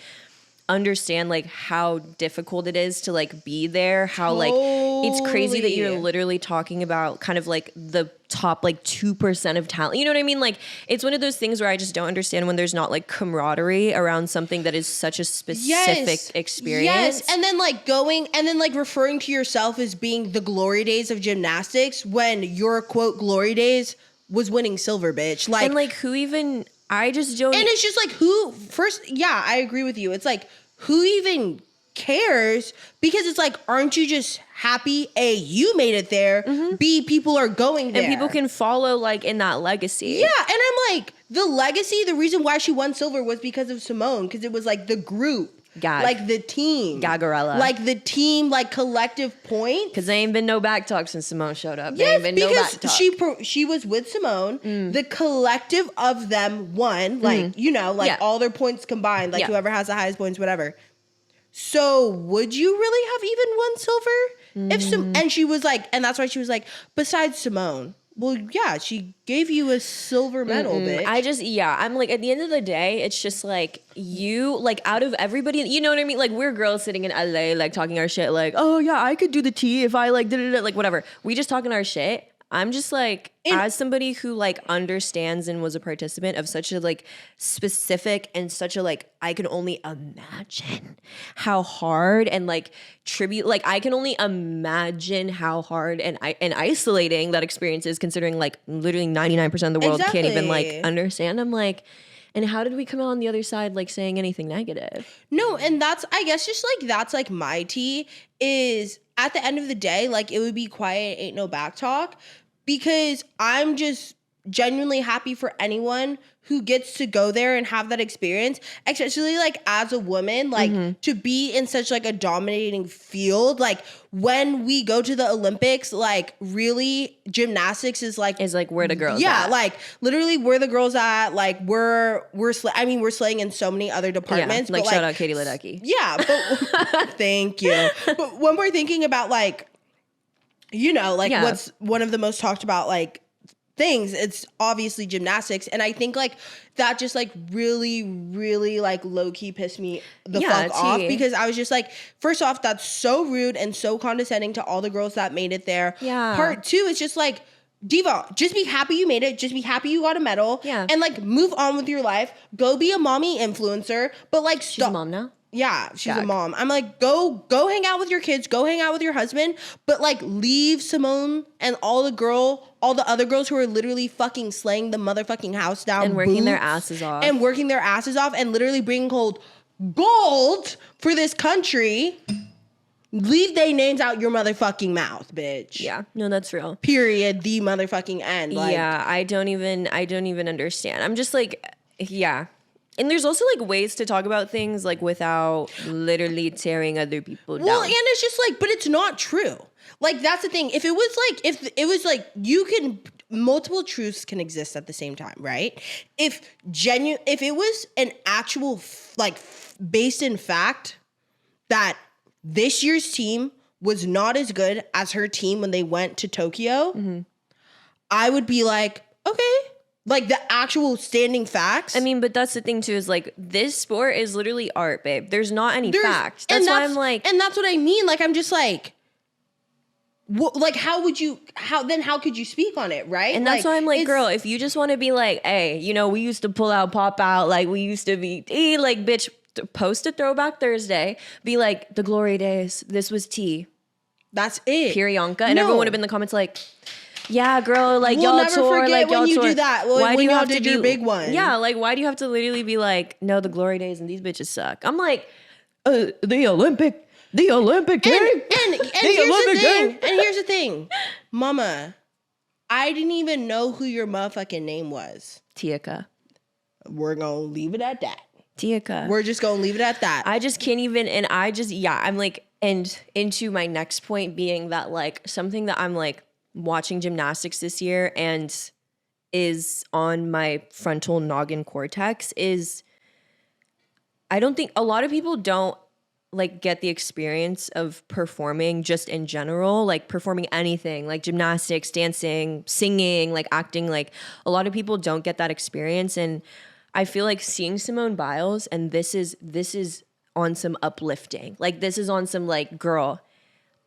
understand like how difficult it is to like be there, how like it's crazy that you're literally talking about kind of like the top like 2% of talent. You know what I mean? Like it's one of those things where I just don't understand when there's not like camaraderie around something that is such a specific experience. Yes, and then like going and then like referring to yourself as being the glory days of gymnastics when your quote glory days was winning silver, bitch. Like, and like who even, I just don't. And it's just like who first, yeah, I agree with you. It's like who even cares? Because it's like, aren't you just happy? A, you made it there. B, people are going there. And people can follow like in that legacy. Yeah, and I'm like, the legacy, the reason why she won silver was because of Simone, because it was like the group. Like the team. Gagarella. Like the team, like collective point. Because there ain't been no back talk since Simone showed up. Yes, there ain't been because no back talk. she was with Simone. The collective of them won. Like, you know, like all their points combined. Like whoever has the highest points, whatever. So would you really have even won silver? And she was like, and that's why she was like, besides Simone. Well, yeah, she gave you a silver medal, bitch. I just, I'm like, at the end of the day, it's just like, you, like, out of everybody, you know what I mean? Like, we're girls sitting in LA, like, talking our shit, like, oh, yeah, I could do the tea if I, like, did it, like, whatever. We just talking our shit. I'm just like, as somebody who like understands and was a participant of such a like specific and such a like, I can only imagine how hard and like tribute, like I can only imagine how hard and isolating that experience is, considering like literally 99% of the world can't even like understand. I'm like, and how did we come out on the other side like saying anything negative? No, and that's, I guess just like, that's like my tea is at the end of the day, like it would be quiet, ain't no back talk. Because I'm just genuinely happy for anyone who gets to go there and have that experience, especially like as a woman, like to be in such like a dominating field. Like when we go to the Olympics, like really gymnastics is like where the girls at. Like literally where the girls at. Like we're slaying in so many other departments. Like but shout out Katie Ledecky. Yeah, but thank you. But when we're thinking about like, you know, like what's one of the most talked about like things, it's obviously gymnastics. And I think like that just like really, really like low key pissed me the fuck off, because I was just like, first off, that's so rude and so condescending to all the girls that made it there. Yeah. Part two, it's just like, Diva, just be happy you made it. Just be happy you got a medal. Yeah. And like move on with your life. Go be a mommy influencer. But like She's a mom now? Yeah, she's a mom. I'm like, go hang out with your kids, go hang out with your husband, but like leave Simone and all the other girls who are literally fucking slaying the motherfucking house down and working their asses off. And literally bringing gold for this country. Leave they names out your motherfucking mouth, bitch. Yeah, no, that's real. Period. The motherfucking end. Like, yeah, I don't even understand. I'm just like, yeah. And there's also like ways to talk about things like without literally tearing other people down. Well, and it's just like, but it's not true. Like, that's the thing. If it was like you can, multiple truths can exist at the same time, right? If it was an actual based in fact that this year's team was not as good as her team when they went to Tokyo, I would be like, okay. Like the actual standing facts. I mean, but that's the thing too, is like this sport is literally art, babe. There's not any facts. That's why I'm like, and that's what I mean. Like, I'm just like, like, how could you speak on it, right? and that's why I'm like, girl, if you just want to be like, hey, you know, we used to pull out, pop out, like we used to be, like, bitch, post a Throwback Thursday, be like, the glory days, this was tea. That's it. Priyanka. And everyone would have been in the comments like, yeah, girl, like we'll y'all never tour, forget like when y'all you tour. do that. Why do you y'all have to did do your big one? Yeah, like why do you have to literally be like, no, the glory days and these bitches suck? I'm like, the Olympic game. And here's the thing, Mama, I didn't even know who your motherfucking name was. Tiaka. We're gonna leave it at that. Tiaka. We're just gonna leave it at that. I just can't even, and I'm like, and into my next point being that like something that I'm like watching gymnastics this year and is on my frontal noggin cortex is I don't think a lot of people don't like get the experience of performing just in general, like performing anything like gymnastics, dancing, singing, like acting. Like a lot of people don't get that experience. And I feel like seeing Simone Biles, and this is on some uplifting. Like this is on some like, girl,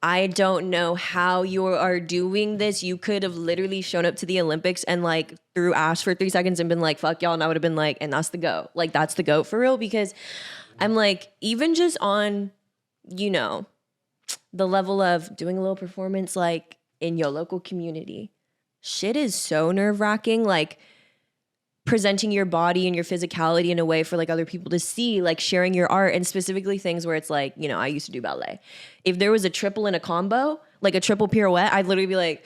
I don't know how you are doing this. You could have literally shown up to the Olympics and like threw ass for 3 seconds and been like, fuck y'all. And I would have been like, and that's the GOAT. Like that's the GOAT for real. Because I'm like, even just on, you know, the level of doing a little performance like in your local community, shit is so nerve wracking. Like presenting your body and your physicality in a way for like other people to see, like sharing your art, and specifically things where it's like, you know, I used to do ballet. If there was a triple in a combo, like a triple pirouette, I'd literally be like,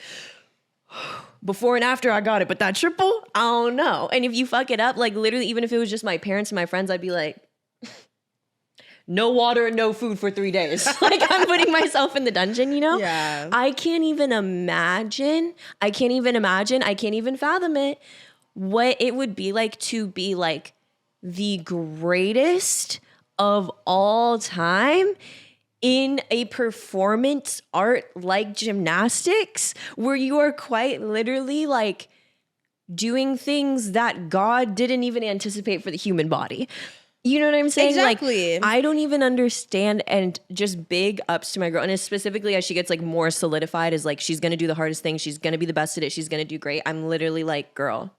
before and after I got it, but that triple, I don't know. And if you fuck it up, like literally, even if it was just my parents and my friends, I'd be like, no water and no food for 3 days. Like I'm putting myself in the dungeon, you know? Yeah. I can't even imagine. I can't even fathom it. What it would be like to be like the greatest of all time in a performance art like gymnastics, where you are quite literally like doing things that God didn't even anticipate for the human body. You know what I'm saying? Exactly. Like, I don't even understand. And just big ups to my girl. And specifically as she gets like more solidified as like, she's going to do the hardest thing. She's going to be the best at it. She's going to do great. I'm literally like, girl,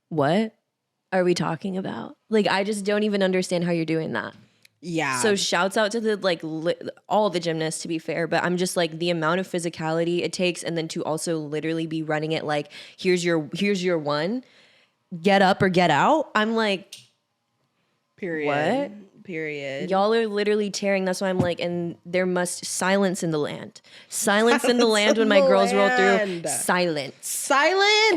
what are we talking about? Like, I just don't even understand how you're doing that. Yeah. So shouts out to the like all the gymnasts, to be fair, but I'm just like the amount of physicality it takes, and then to also literally be running it like here's your one, get up or get out. I'm like, Period. what? Period. Y'all are literally tearing. That's why I'm like, and there must silence in the land. Silence in the land when my girls roll through. Silence.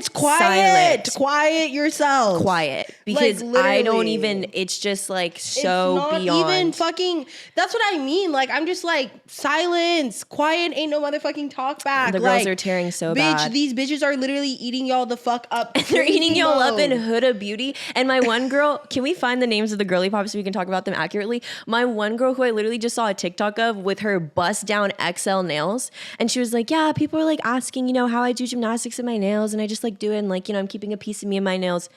Quiet. Silent. Quiet yourself. Quiet. Because Like, I don't literally. even, it's just like It's so not beyond. even fucking, that's what I mean. Like, I'm just like, silence. Quiet ain't no motherfucking talk back. The girls are tearing so bad. These bitches are literally eating y'all the fuck up. They're eating y'all up in mode. Huda Beauty. And my one girl, can we find the names of the girly pops so we can talk about them accurately? My one girl who I literally just saw a TikTok of with her bust down XL nails. And she was like, yeah, people are like asking, you know, how I do gymnastics in my nails. And I just like do it. And like, you know, I'm keeping a piece of me in my nails.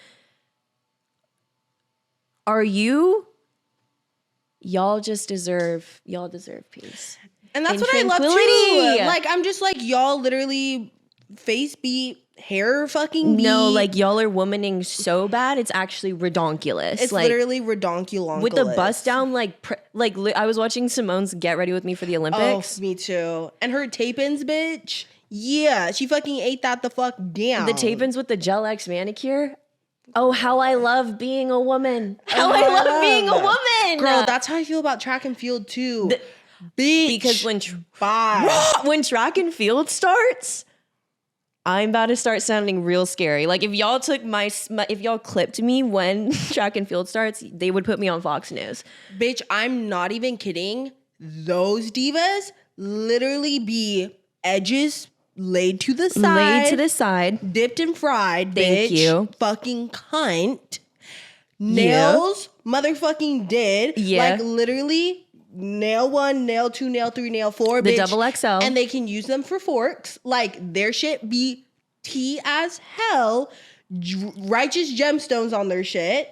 Y'all deserve peace. And that's and what I love tranquility. too. Like, I'm just like, y'all literally face beat, hair fucking beat. No, like y'all are womaning so bad, it's actually redonkulous. It's like, literally redonkulonkulous. with the bust down, like I was watching Simone's Get Ready With Me for the Olympics. Oh, me too. And her tape-ins, bitch. Yeah, she fucking ate that the fuck down. The tape-ins with the Gel X manicure. Oh, how I love being a woman. How I love being a woman. Girl, that's how I feel about track and field too. Bitch. Because when Bye. when track and field starts, I'm about to start sounding real scary. Like if y'all took if y'all clipped me when track and field starts, they would put me on Fox News. Bitch, I'm not even kidding. Those divas literally be edges laid to the side. Dipped and fried, Thank bitch. you. Fucking cunt. Nails, motherfucking did. Yeah. Like literally nail 1, nail 2, nail 3, nail 4, The bitch. double XL. And they can use them for forks. Like their shit be tea as hell. Righteous gemstones on their shit.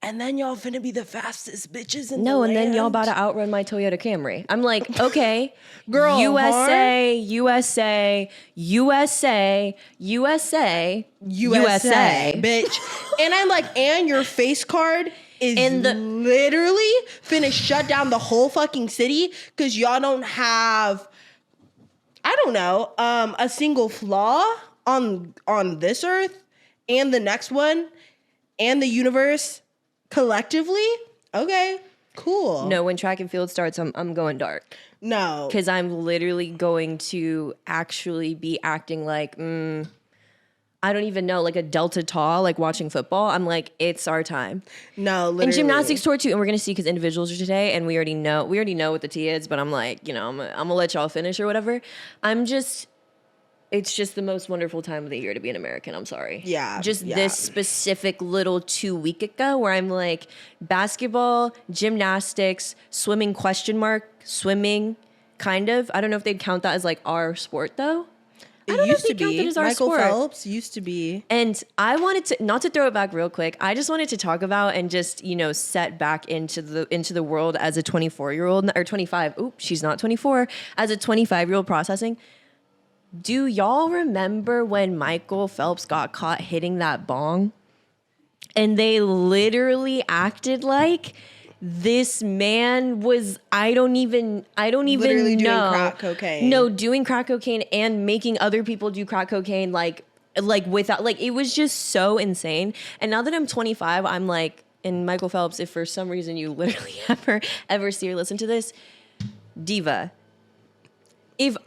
And then y'all finna be the fastest bitches in the land. Then y'all about to outrun my Toyota Camry. I'm like, okay, Girl, USA, USA, bitch. And I'm like, and your face card is literally finna shut down the whole fucking city because y'all don't have, I don't know, a single flaw on this earth and the next one and the universe collectively. Okay, cool. No, when track and field starts, I'm going dark. No. Because I'm literally going to actually be acting like, I don't even know, like a Delta Tau, like watching football. I'm like, it's our time. No, literally. And gymnastics tour too, and we're gonna see because individuals are today, and we already know what the T is, but I'm like, I'm gonna let y'all finish or whatever. It's just the most wonderful time of the year to be an American. I'm sorry. Yeah. This specific little 2 week ago where I'm like basketball, gymnastics, swimming, swimming, kind of. I don't know if they'd count that as like our sport though. It used to be. As our Michael sport. Phelps used to be. And I wanted to, not to throw it back real quick, I just wanted to talk about and just, set back into the world as a 24-year-old or 25. Oop, she's not 24. As a 25-year-old processing. Do y'all remember when Michael Phelps got caught hitting that bong? And they literally acted like this man was, I don't even Literally know. doing crack cocaine. No, doing crack cocaine and making other people do crack cocaine like without, like, it was just so insane. And now that I'm 25, I'm like, and Michael Phelps, if for some reason you literally ever see or listen to this, diva.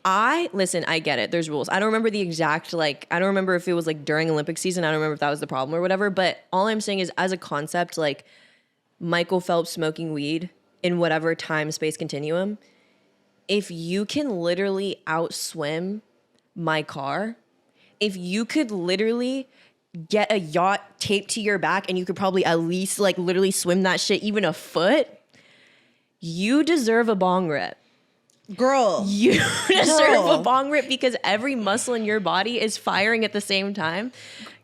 I get it. There's rules. I don't remember the exact, I don't remember if it was like during Olympic season. I don't remember if that was the problem or whatever. But all I'm saying is as a concept, like Michael Phelps smoking weed in whatever time, space continuum, if you can literally outswim my car, if you could literally get a yacht taped to your back and you could probably at least like literally swim that shit even a foot, you deserve a bong rip. Girl. You deserve a bong rip because every muscle in your body is firing at the same time.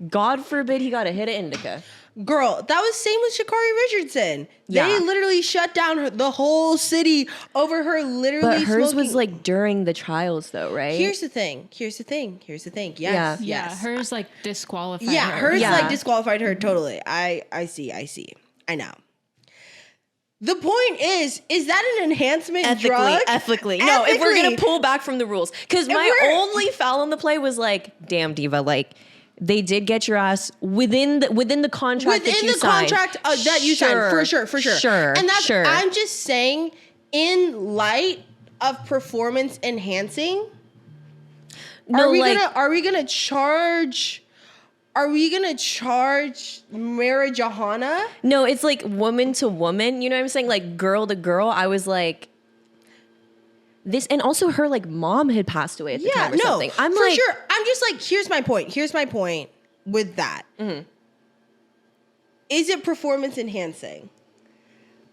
God forbid he got a hit of indica. Girl, that was same with Sha'Carri Richardson. Yeah. They literally shut down the whole city over her literally But hers smoking. was like during the trials though, right? Here's the thing. Yes. Yeah. Yes. Yeah, hers like disqualified her. Yeah, hers Yeah. like disqualified her totally. I see. I know. The point is that an enhancement drug? Ethically. No, if we're going to pull back from the rules. Because my only foul on the play was like, damn, diva, like, they did get your ass within the contract that you signed. That you signed, for sure. Sure, And that's, sure. I'm just saying, in light of performance enhancing, No, are we gonna charge marijuana? No, it's like woman to woman. You know what I'm saying? Like girl to girl. I was like, this, and also her like mom had passed away at the time or something. I'm for like, sure. I'm just like, here's my point with that. Mm-hmm. Is it performance enhancing?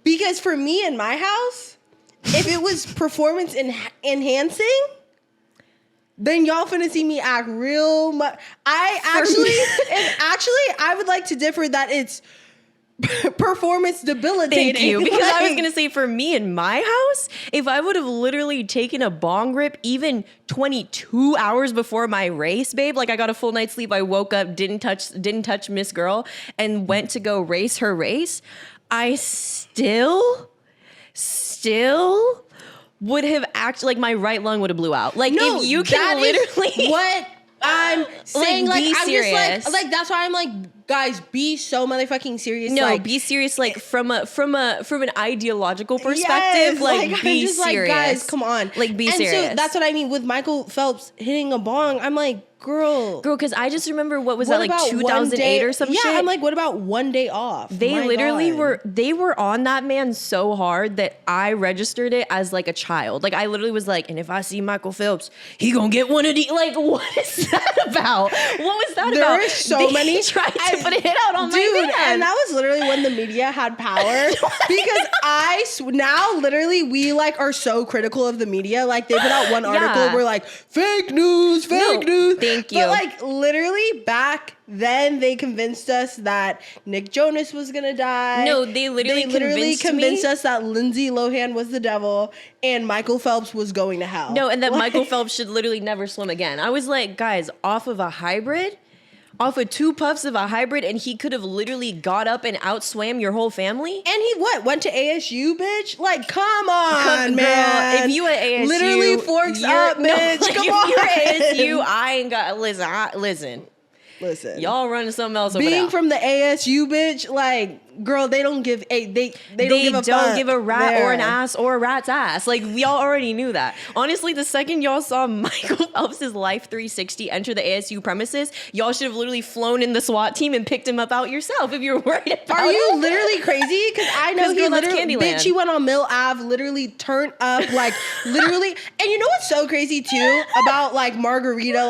Because for me in my house, if it was performance enhancing, then y'all finna see me act real much. I would like to differ that it's performance debilitating. thank you. Because I was going to say for me in my house, if I would have literally taken a bong rip even 22 hours before my race, babe, like I got a full night's sleep, I woke up, didn't touch Miss Girl and went to go race her race, I still would have acted like my right lung would have blew out. Like No, if you can that is literally what I'm saying. Like, be I'm serious. just like that's why I'm like, guys, be so motherfucking serious. No, like, be serious. Like from an ideological perspective. yes, Like I'm be just serious. like, guys, come on. Like be and serious. so that's what I mean with Michael Phelps hitting a bong. I'm like, girl, because I just remember what was what that, like about 2008 or some shit? Yeah, I'm like, what about one day off? They My literally God. they were on that man so hard that I registered it as like a child. Like I literally was like, and if I see Michael Phelps, he gonna get one of these. Like, what is that about? What was that There about? were so many. tried to put a hit out on Dude, my man. and that was literally when the media had power. Because now literally we like are so critical of the media. Like they put out one article, Yeah. we're like, fake news. Thank you. But like literally back then they convinced us that Nick Jonas was gonna die. No, they literally convinced me. us that Lindsay Lohan was the devil and Michael Phelps was going to hell. No, and that Like- Michael Phelps should literally never swim again. I was like, guys, off of two puffs of a hybrid, and he could have literally got up and outswam your whole family. And he went to ASU, bitch? Like, come on, Girl, man. if you at ASU, literally forks you're- up, no, bitch. like, Come if on. you're at ASU, I ain't got listen. Listen, Y'all running something else over being there. from the ASU, bitch, like, girl, they don't give a they don't give a rat there. or an ass or a rat's ass. Like y'all already knew that. Honestly, the second y'all saw Michael Phelps' Life 360 enter the ASU premises, y'all should have literally flown in the SWAT team and picked him up out yourself if you were worried about Are you it. literally crazy? Because I know 'Cause, he girl, that's literally, Candyland. bitch, he went on Mill Ave, literally turned up, like, literally. And you know what's so crazy, too, about, like, Margarita,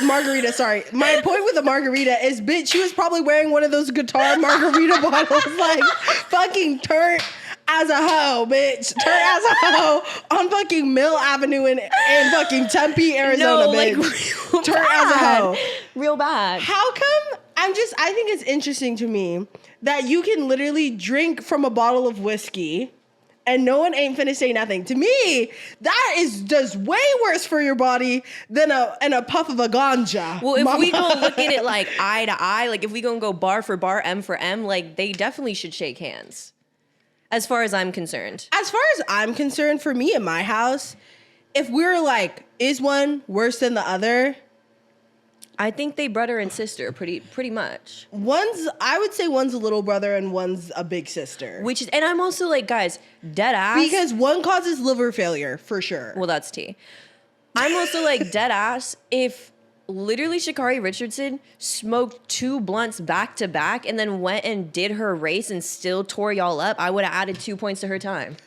Margarita, sorry. My point with the Margarita is, bitch, she was probably wearing one of those guitar Margarita bottles, like, fucking turnt as a hoe, bitch. Turnt as a hoe on fucking Mill Avenue in fucking Tempe, Arizona, No, like bitch. real Turnt as a bad. hoe. Real bad. How come I think it's interesting to me that you can literally drink from a bottle of whiskey and no one ain't finna say nothing. To me, that is just way worse for your body than a puff of a ganja. Well, if mama. we gonna look at it like eye to eye, like if we gonna go bar for bar, M for M, like they definitely should shake hands. As far as I'm concerned. As far as I'm concerned, for me in my house, if we're like, is one worse than the other? I think they brother and sister pretty much. I would say one's a little brother and one's a big sister. Which is, and I'm also like, guys, dead ass. Because one causes liver failure, for sure. Well, that's tea. I'm also like dead ass. If literally Sha'Carri Richardson smoked 2 blunts back to back and then went and did her race and still tore y'all up, I would have added 2 points to her time.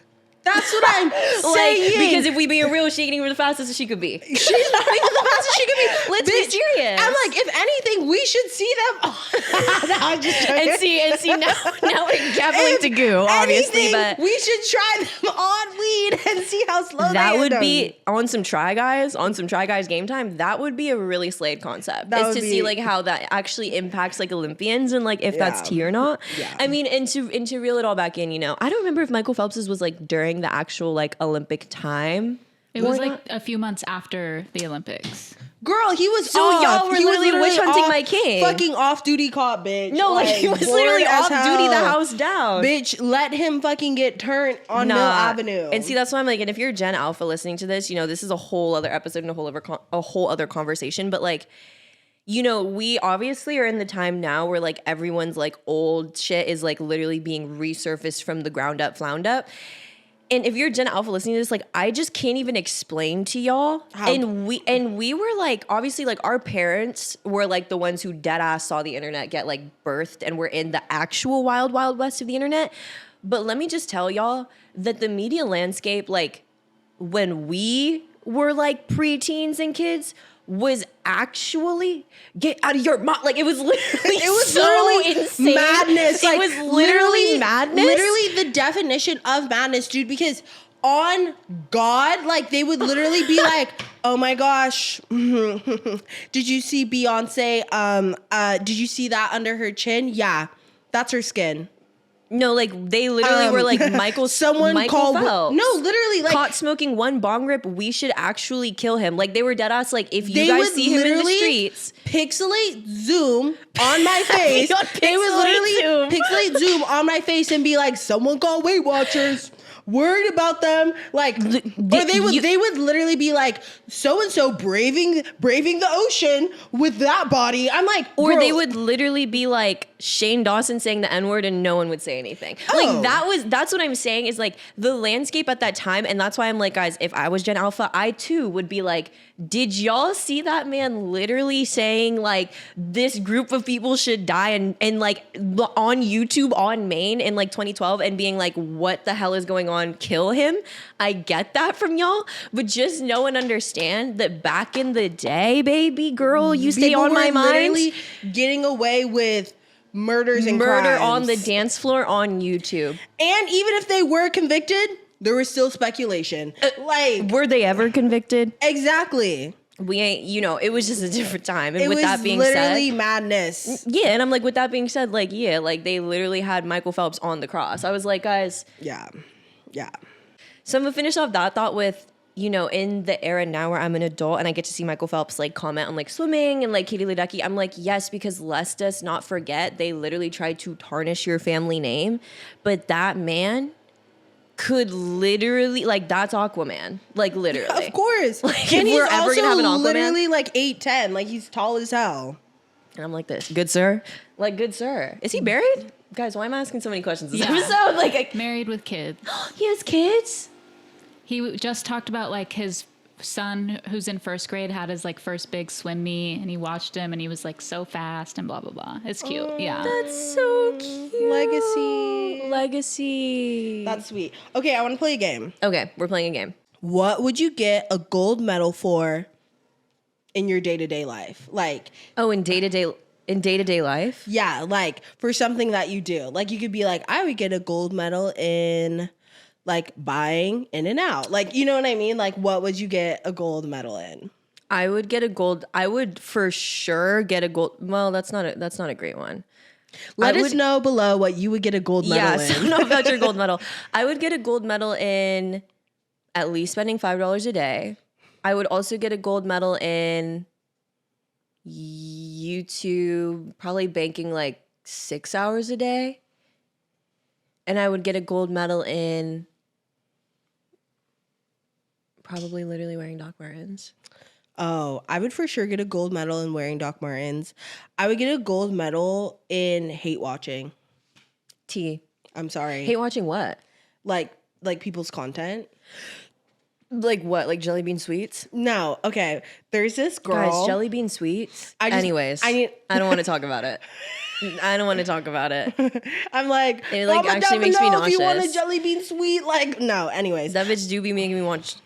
That's what I'm saying. Because if we being real, she ain't even the fastest she could be. She's not even the fastest she could be. Let's be serious. I'm like, if anything, we should see them. No, I'm just joking. and see now we're gabbling to goo, obviously, Anything, but we should try them on weed and see how slow that they would end be on some Try Guys game time. That would be a really slayed concept. That Is would to be- see like how that actually impacts like Olympians and like if that's Yeah. tea or not. Yeah. I mean, and to reel it all back in, you know, I don't remember if Michael Phelps's was like during the actual like Olympic time. It was like a few months after the Olympics. Girl, he was So off. y'all were He was literally witch hunting off, my king. Fucking off-duty cop, bitch. No, like he was bored literally as off duty the hell. house down. Bitch, let him fucking get turned on Mill Avenue. And see, that's why I'm like, and if you're Gen Alpha listening to this, you know, this is a whole other episode and a whole other conversation. But like, you know, we obviously are in the time now where like everyone's like old shit is like literally being resurfaced from the ground up, flound up. And if you're Gen Alpha listening to this, like I just can't even explain to y'all. How? And we were like, obviously, like our parents were like the ones who dead ass saw the internet get like birthed and were in the actual wild, wild west of the internet. But let me just tell y'all that the media landscape, like when we were like preteens and kids, was actually get out of your mind. Like it was literally literally insane. madness. It Like, was literally madness. Literally the definition of madness, dude. Because on God, like they would literally be like, "Oh my gosh, did you see Beyonce? Did you see that under her chin? Yeah, that's her skin." No, like they literally were like Michael called Phelps. no, literally like Caught smoking 1 bong rip, we should actually kill him. Like they were dead ass. Like if you they guys would see him in the literally streets, pixelate zoom on my face. On They would pixelate literally pixelate zoom on my face and be like, "Someone call Weight Watchers. worried about them, like, or they would literally be like, so and so braving the ocean with that body. I'm like, or girl, they would literally be like Shane Dawson saying the N-word and no one would say anything. Oh. Like that's what I'm saying is like the landscape at that time, and that's why I'm like, guys, if I was Gen Alpha, I too would be like, did y'all see that man literally saying like this group of people should die and like on YouTube on Maine in like 2012 and being like, what the hell is going on? Kill him. I get that from y'all, but just know and understand that back in the day, baby girl, you stay people on my were mind. literally getting away with murders and Murder crimes. on the dance floor on YouTube. And even if they were convicted, there was still speculation. Like, Were they ever convicted? exactly. We ain't, it was just a different time. And It with was that being literally said, madness. yeah, and I'm like, with that being said, like, yeah, like they literally had Michael Phelps on the cross. I was like, guys. Yeah. So I'm gonna finish off that thought with, in the era now where I'm an adult and I get to see Michael Phelps like comment on like swimming and like Katie Ledecky, I'm like, yes, because let's just not forget they literally tried to tarnish your family name, but that man could literally, like, that's Aquaman, like literally. Of course. Like, and if he's we're ever also gonna have an Aquaman, literally like 8'10", like he's tall as hell. and I'm like this, good sir, is he married? Guys, why am I asking so many questions this episode? Like, Married with kids. he has kids. He just talked about like his son who's in first grade had his like first big swim meet, and he watched him and he was like so fast and blah blah blah. It's cute. Yeah. That's so cute. Legacy. That's sweet. Okay, I want to play a game. Okay, we're playing a game. What would you get a gold medal for in your day-to-day life? Like, In day-to-day life? yeah, like for something that you do. Like you could be like, I would get a gold medal in like buying in and out. Like, you know what I mean? Like, what would you get a gold medal in? I would for sure get a gold. Well, that's not a great one. Let us know below what you would get a gold medal in. Yeah, so know about your gold medal. I would get a gold medal in at least spending $5 a day. I would also get a gold medal in YouTube, probably banking like 6 hours a day. And I would get a gold medal in probably literally wearing Doc Martens. Oh, I would for sure get a gold medal in wearing Doc Martens. I would get a gold medal in hate watching. I'm sorry. Hate watching what? Like people's content. Like what? Like jelly bean sweets? No. Okay. There's this girl. Guys, jelly bean sweets? I don't want to talk about it. I don't want to talk about it. I'm like, it like actually makes me nauseous. If you want a jelly bean sweet, like, no. Anyways. That bitch do be making me want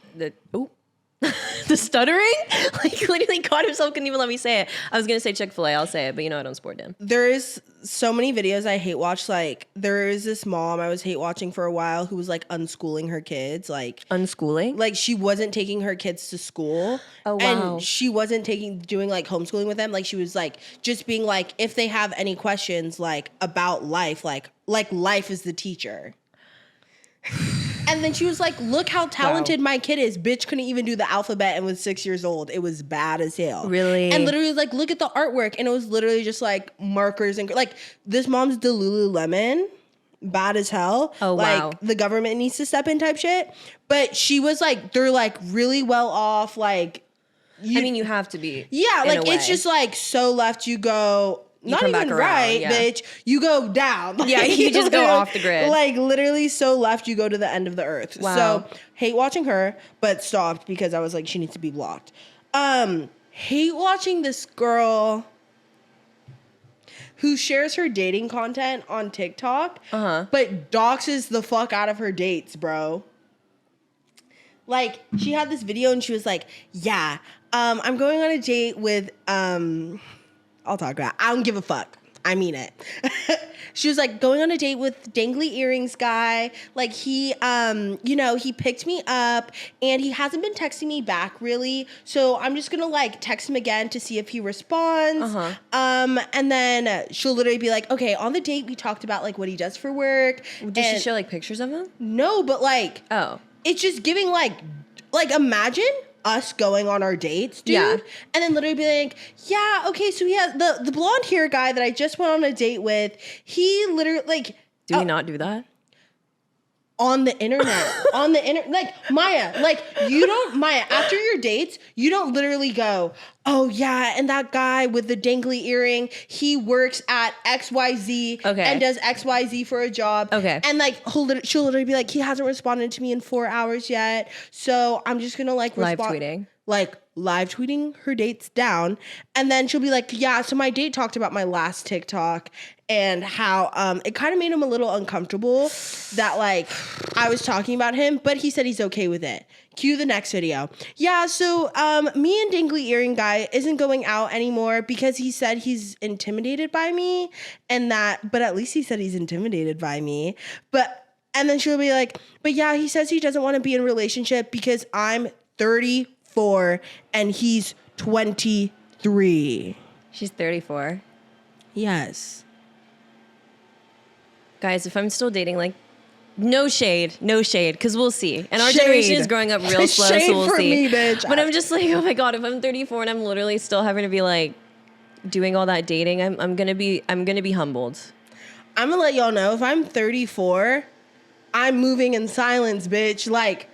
the stuttering? Like literally God himself couldn't even let me say it. I was going to say Chick-fil-A. I'll say it, but I don't support them. There's so many videos I hate watch. Like there is this mom I was hate watching for a while who was like unschooling her kids. Like unschooling? Like she wasn't taking her kids to school. Oh, wow. And she wasn't doing like homeschooling with them. Like she was like just being like, if they have any questions like about life, like life is the teacher. And then she was like, look how talented my kid is. Bitch couldn't even do the alphabet and was 6 years old. It was bad as hell. Really? And literally like, look at the artwork. And it was literally just like markers and like this mom's the Lululemon. Bad as hell. Oh, wow. Like the government needs to step in type shit. But she was like, they're like really well off. Like, you have to be. Yeah. Like it's just like so left you go. Not even right, bitch. You go down. Yeah, you just go off the grid. Like literally so left you go to the end of the earth. Wow. So hate watching her, but stopped because I was like, she needs to be blocked. Hate watching this girl who shares her dating content on TikTok, but doxes the fuck out of her dates, bro. Like she had this video and she was like, yeah, I'm going on a date with I'll talk about it. I don't give a fuck. I mean it. She was like going on a date with dangly earrings guy. Like he, he picked me up and he hasn't been texting me back really. So I'm just gonna like text him again to see if he responds. And then she'll literally be like, okay, on the date we talked about like what he does for work. Did she show like pictures of him? No, but like, it's just giving like imagine us going on our dates, dude. Yeah. And then literally be like, yeah, okay, so he has the blonde hair guy that I just went on a date with. He literally like do we not do that? on the internet. Like, Maya, after your dates, you don't literally go, oh yeah, and that guy with the dangly earring, he works at XYZ and does XYZ for a job. Okay. And like she'll literally be like, he hasn't responded to me in 4 hours yet, so I'm just gonna like live tweeting. Like live tweeting her dates down. And then she'll be like, yeah, so my date talked about my last TikTok and how it kind of made him a little uncomfortable that like I was talking about him, but he said he's okay with it. Cue the next video. Yeah, so me and Dangly Earring Guy isn't going out anymore because he said he's intimidated by me but at least he said he's intimidated by me. And then she'll be like, but yeah, he says he doesn't want to be in a relationship because I'm 34 and he's 23. She's 34. Yes. Guys, if I'm still dating, like, no shade, because we'll see. And our generation is growing up real slow, so we'll see. Me, bitch. But I'm just like, oh my God, if I'm 34 and I'm literally still having to be like doing all that dating, I'm gonna be humbled. I'm gonna let y'all know, if I'm 34, I'm moving in silence, bitch. Like,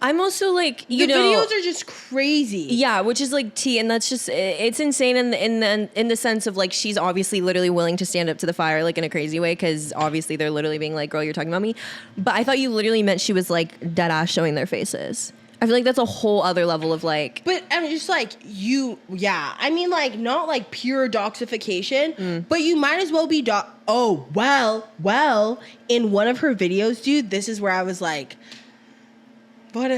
I'm also like, the videos are just crazy. Yeah, which is like tea, and that's just, it's insane in the sense of like, she's obviously literally willing to stand up to the fire like in a crazy way, because obviously they're literally being like, girl, you're talking about me. But I thought you literally meant she was like dead ass showing their faces. I feel like that's a whole other level of like. But I'm just like, I mean, like, not like pure doxification, but you might as well be oh, well, in one of her videos, dude, this is where I was like, what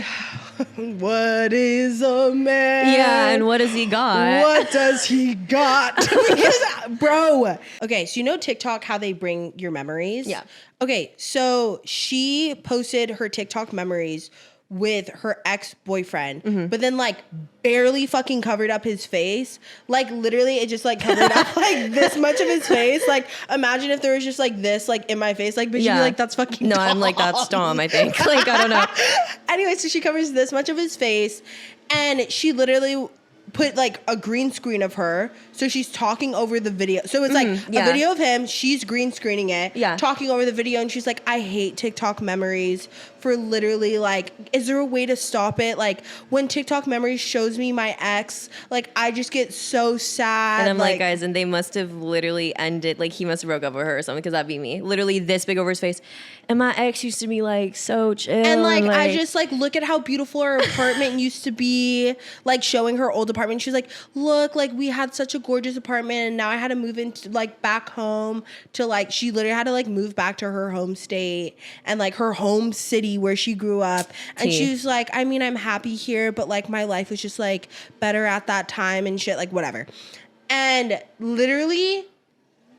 is a man? Yeah, and what does he got? What does he got? Because, bro. Okay, so you know TikTok, how they bring your memories? Yeah. Okay, so she posted her TikTok memories with her ex-boyfriend, but then like barely fucking covered up his face. Like literally it just like covered up like this much of his face. Like imagine if there was just like this like in my face, like, but you'd be like, that's fucking No, Dom. I'm like, that's Dom, I think. Like, I don't know. Anyway, so she covers this much of his face, and she literally put like a green screen of her, so she's talking over the video. So it's like a video of him, she's green screening it, talking over the video, and she's like, I hate TikTok memories for literally like, is there a way to stop it? Like when TikTok memories shows me my ex, like I just get so sad. And I'm like, guys, and they must have literally ended, like he must have broke up with her or something, because that'd be me. Literally this big over his face. And my ex used to be like so chill. And like I just like look at how beautiful her apartment used to be, like showing her old apartment. She's like, look, like we had such a gorgeous apartment, and now I had to move into like back home to like, she literally had to like move back to her home state and like her home city where she grew up. And she was like, I mean, I'm happy here, but like my life was just like better at that time and shit, like whatever. And literally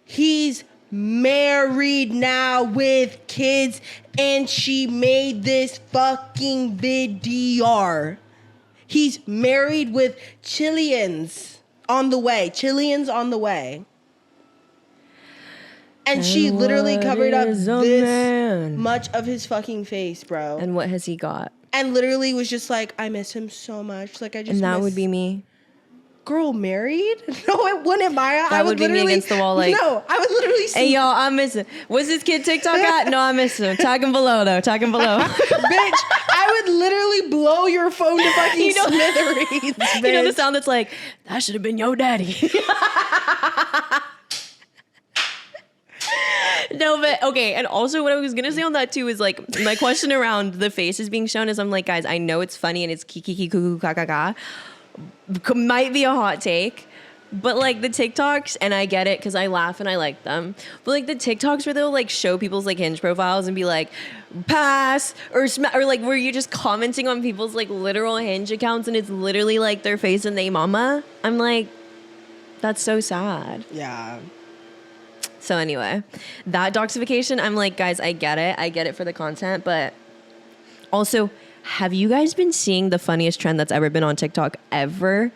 he's married now with kids, and she made this fucking video. He's married with Chileans on the way. And she literally covered up this much of his fucking face, bro. And what has he got? And literally was just like, I miss him so much. Like I just. And that would be me. Girl married? No, it wouldn't, Maya. That would be me against the wall. Like, no, I would literally see. Hey, y'all, I miss him. What's this kid TikTok at? No, I miss him. Tag him below, though. Tag him below. Bitch, I would literally blow your phone to fucking smithereens. Bitch. You know the sound that's like, that should have been your daddy. No, but okay. And also what I was going to say on that too is like, my question around the faces being shown is I'm like, guys, I know it's funny and it's kiki cuckoo ka ka ka. Might be a hot take, but like the TikToks, and I get it because I laugh and I like them, but like the TikToks where they'll like show people's like Hinge profiles and be like pass or like where you're just commenting on people's like literal Hinge accounts and it's literally like their face and they mama. I'm like, that's so sad. Yeah. So anyway, that doxification, I'm like, guys, I get it for the content, but also, have you guys been seeing the funniest trend that's ever been on TikTok ever?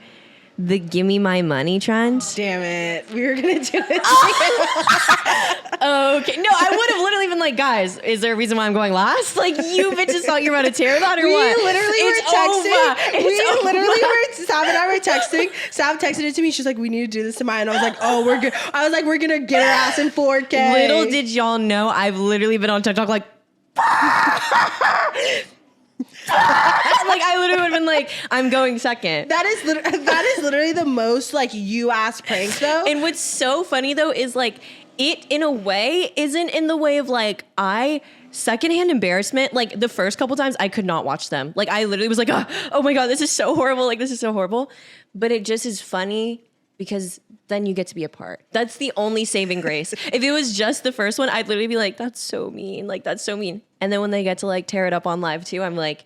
The gimme my money trend. Damn it. We were going to do it. Okay. No, I would have literally been like, guys, is there a reason why I'm going last? Like, you bitches thought you were about to tear that or what? We literally were texting. Sav and I were texting. Sav texted it to me. She's like, we need to do this to Maya. And I was like, oh, we're good. I was like, we're going to get her ass in 4K. Little did y'all know, I've literally been on TikTok like Like I literally would have been like, I'm going second. That is literally the most like you ass prank though. And what's so funny though is like it in a way isn't in the way of like secondhand embarrassment. Like the first couple times I could not watch them. Like I literally was like, oh my God, this is so horrible. Like this is so horrible. But it just is funny because then you get to be a part. That's the only saving grace. If it was just the first one, I'd literally be like, that's so mean. Like that's so mean. And then when they get to like tear it up on live too, I'm like,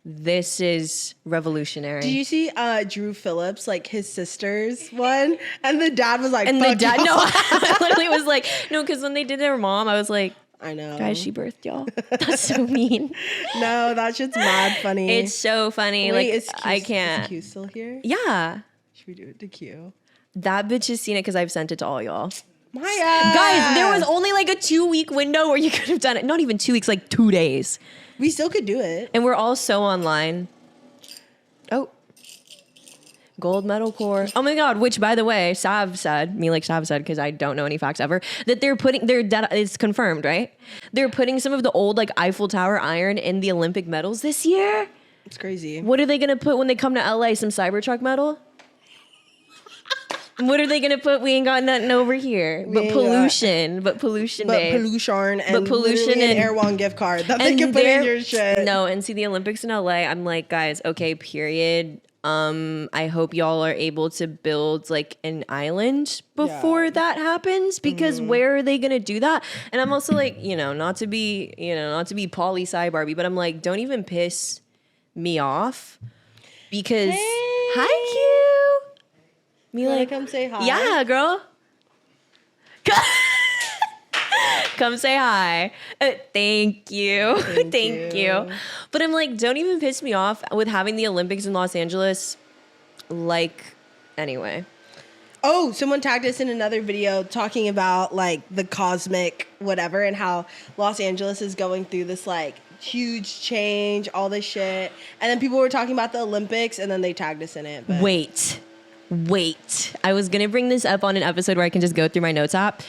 this is revolutionary. Did you see Drew Phillips, like his sister's one? And the dad was like, And fuck the dad, y'all. no, I literally was like, no, because when they did their mom, I was like, I know. guys, she birthed y'all. That's so mean. No, that shit's mad funny. It's so funny. Wait, like, is Q, I can't. Is Q still here? Yeah. Should we do it to Q? That bitch has seen it because I've sent it to all y'all. Maya! Guys, there was only like a 2-week window where you could have done it. Not even 2 weeks, like 2 days. We still could do it. And we're all so online. Oh. Gold medal core. Oh my God, which by the way, Sav said, because I don't know any facts ever, that it's confirmed, right? They're putting some of the old like Eiffel Tower iron in the Olympic medals this year. It's crazy. What are they gonna put when they come to LA? Some Cybertruck metal? What are they gonna put? We ain't got nothing over here. But pollution. But pollution. But pollution and pollution an and Air1 gift card that they can put in your shit. No, and see the Olympics in LA, I'm like, guys, okay, period. I hope y'all are able to build like an island before that happens, because where are they gonna do that? And I'm also like, not to be Polly Sci Barbie, but I'm like, don't even piss me off, because hi Q. Me You wanna like, come say hi? yeah, girl. Come say hi. Thank you. Thank you. But I'm like, don't even piss me off with having the Olympics in Los Angeles. Like, anyway. Oh, someone tagged us in another video talking about like the cosmic whatever and how Los Angeles is going through this like huge change, all this shit. And then people were talking about the Olympics and then they tagged us in it. But. Wait. I was going to bring this up on an episode where I can just go through my notes app.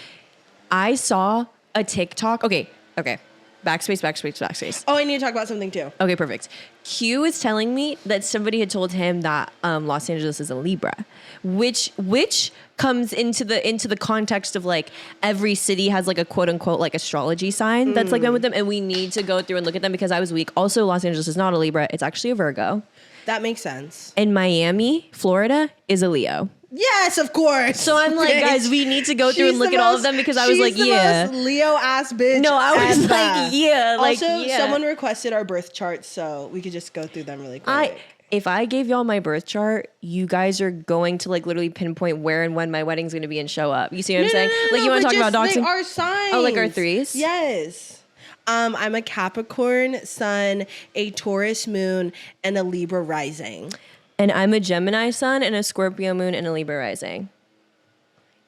I saw a TikTok. Okay. Backspace. Oh, I need to talk about something too. Okay, perfect. Q is telling me that somebody had told him that Los Angeles is a Libra, which comes into the context of like every city has like a quote unquote like astrology sign that's like been with them, and we need to go through and look at them because I was weak. Also, Los Angeles is not a Libra; it's actually a Virgo. That makes sense. And Miami, Florida, is a Leo. Yes, of course. So I'm like, guys, we need to go through and look at all of them because I was like, yeah. Most Leo ass bitch. No, I was like, yeah. Like, also, yeah. someone requested our birth charts, so we could just go through them really quick. If I gave y'all my birth chart, you guys are going to like literally pinpoint where and when my wedding's going to be and show up. You see what I'm saying? Like, you want to talk about doxing? Our signs. Oh, like our threes? Yes. I'm a Capricorn sun, a Taurus moon, and a Libra rising. And I'm a Gemini sun and a Scorpio moon and a Libra rising.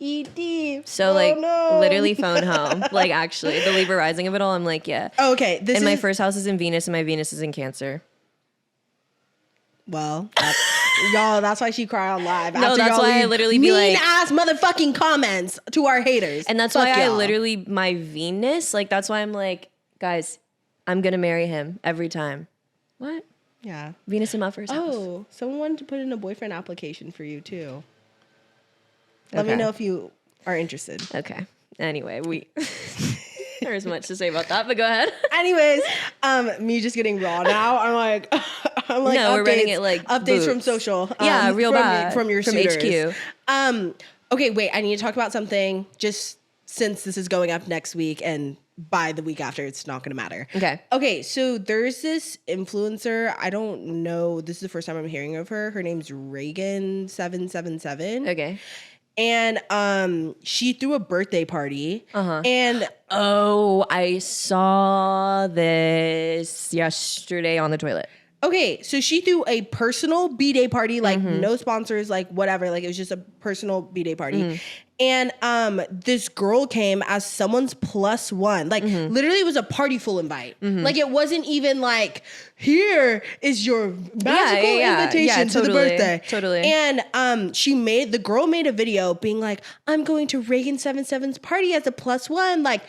ED. So literally phone home. Like actually, the Libra rising of it all, I'm like, yeah. Oh, okay. My first house is in Venus and my Venus is in Cancer. Well, y'all, that's why she cried on live. No, that's why I literally be like, mean ass motherfucking comments to our haters. And that's why I literally, my Venus, like that's why I'm like, guys, I'm going to marry him every time. What? Yeah. Venus in my first house. Oh, someone wanted to put in a boyfriend application for you too. Let me know if you are interested. Okay. Anyway, there's much to say about that, but go ahead. Anyways, me just getting raw now. I'm like, no, we're running it like updates boots. from social. Yeah, real bad from your from suitors. HQ. Okay, wait. I need to talk about something. Just since this is going up next week, and by the week after, it's not going to matter. Okay. So there's this influencer. I don't know. This is the first time I'm hearing of her. Her name's Reagan777. Okay. And she threw a birthday party. And I saw this yesterday on the toilet. okay, so she threw a personal B-Day party, like no sponsors, like whatever. Like it was just a personal B-Day party. And this girl came as someone's plus one. Like literally it was a party full invite. Like it wasn't even like, here is your magical invitation to the birthday. Totally. And the girl made a video being like, I'm going to Reagan 77's party as a plus one, like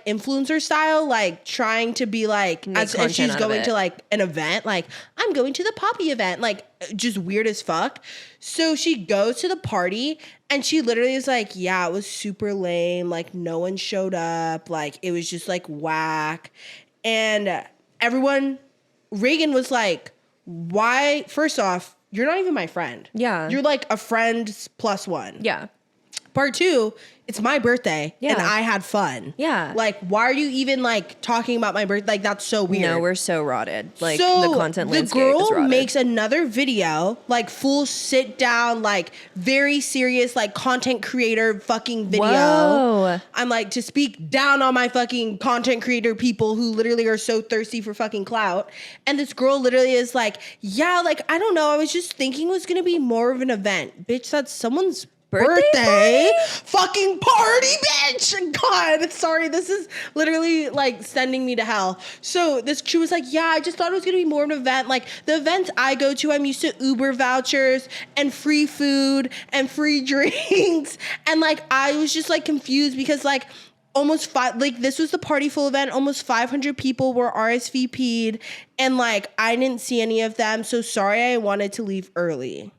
influencer style, like trying to be like, as she's going to like an event, like I'm going to the Poppy event, like just weird as fuck. So she goes to the party and she literally is like, yeah, it was super lame. Like no one showed up. Like it was just like whack. And Reagan was like, why? First off, you're not even my friend. Yeah. You're like a friend's plus one. Yeah. Part two, it's my birthday and I had fun. Yeah. Like, why are you even like talking about my birthday? Like, that's so weird. No, we're so rotted. Like so the content landscape the is girl rotted. makes another video, like full sit down, like very serious, like content creator fucking video. Whoa. I'm like, to speak down on my fucking content creator people who literally are so thirsty for fucking clout. And this girl literally is like, yeah, like, I don't know. I was just thinking it was going to be more of an event. Bitch, that's someone's birthday fucking party, bitch. God, sorry, this is literally like sending me to hell. So she was like, yeah, I just thought it was gonna be more of an event. Like the events I go to, I'm used to Uber vouchers and free food and free drinks. And like I was just like confused because like this was the party full event. Almost 500 people were RSVP'd and like I didn't see any of them. So sorry, I wanted to leave early.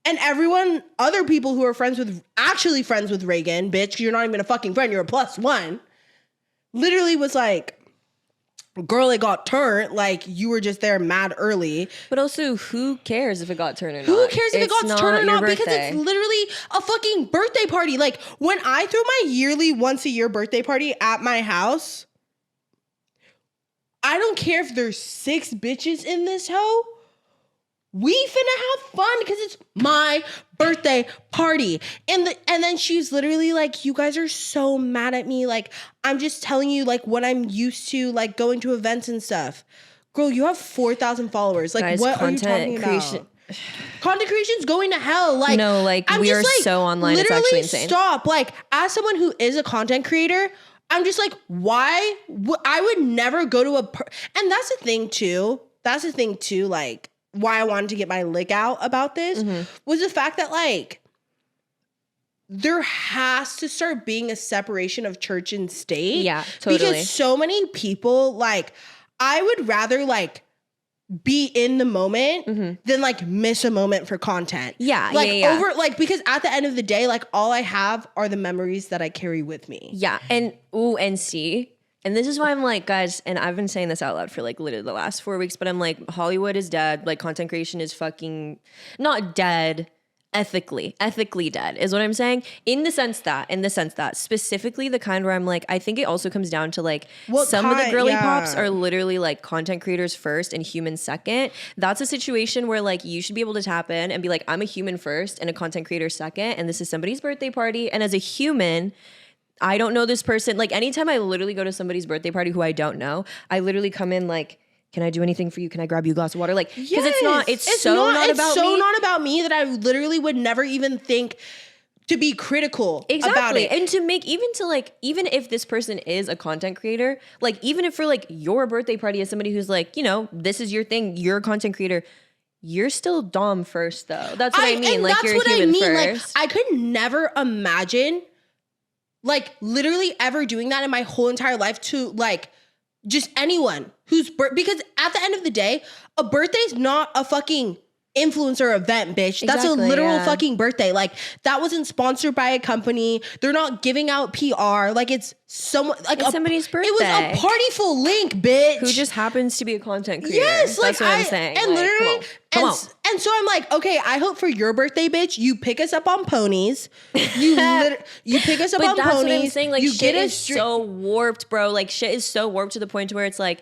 And other people who are actually friends with Reagan, bitch, you're not even a fucking friend, you're a plus one, literally was like, girl, it got turned, like you were just there mad early. But also, who cares if it got turned or not? Who cares if it got turned or not? Birthday. Because it's literally a fucking birthday party. Like when I threw my yearly once a year birthday party at my house, I don't care if there's 6 bitches in this hoe. We finna have fun because it's my birthday party. And then she's literally like, you guys are so mad at me. Like, I'm just telling you like what I'm used to, like going to events and stuff. Girl, you have 4,000 followers. Like, guys, what are you talking about? Content creation's going to hell. Like, no, like we are so online. It's actually insane. Stop. Like, as someone who is a content creator, I'm just like, why? I would never go to and that's the thing too. Like, why I wanted to get my lick out about this was the fact that like there has to start being a separation of church and state. Yeah, totally. Because so many people, like, I would rather like be in the moment than like miss a moment for content. Yeah, like because at the end of the day, like all I have are the memories that I carry with me. Yeah, and see. And this is why I'm like, guys, and I've been saying this out loud for like literally the last 4 weeks, but I'm like, Hollywood is dead. Like content creation is fucking not dead, ethically dead is what I'm saying. In the sense that specifically the kind where I'm like, I think it also comes down to like of the girly pops are literally like content creators first and humans second. That's a situation where like you should be able to tap in and be like, I'm a human first and a content creator second. And this is somebody's birthday party. And as a human, I don't know this person. Like anytime I literally go to somebody's birthday party who I don't know, I literally come in like, can I do anything for you? Can I grab you a glass of water? Like, because it's not about me that I literally would never even think to be critical about it. And to make, even if this person is a content creator, like even if for like your birthday party is somebody who's like, you know, this is your thing, you're a content creator, you're still Dom first though. That's what I mean. Like you're a human first. Like I could never imagine like literally ever doing that in my whole entire life to like just anyone who's because at the end of the day, a birthday's not a fucking influencer event, bitch. That's a literal fucking birthday. Like that wasn't sponsored by a company. They're not giving out PR. Like it's somebody's birthday. It was a partyful link, bitch. Who just happens to be a content creator. Yes, that's what I'm saying. And like, literally, and so I'm like, okay, I hope for your birthday, bitch, you pick us up on ponies. You pick us up on that's ponies. What I'm saying. Like you shit is so warped, bro. Like shit is so warped to the point where it's like,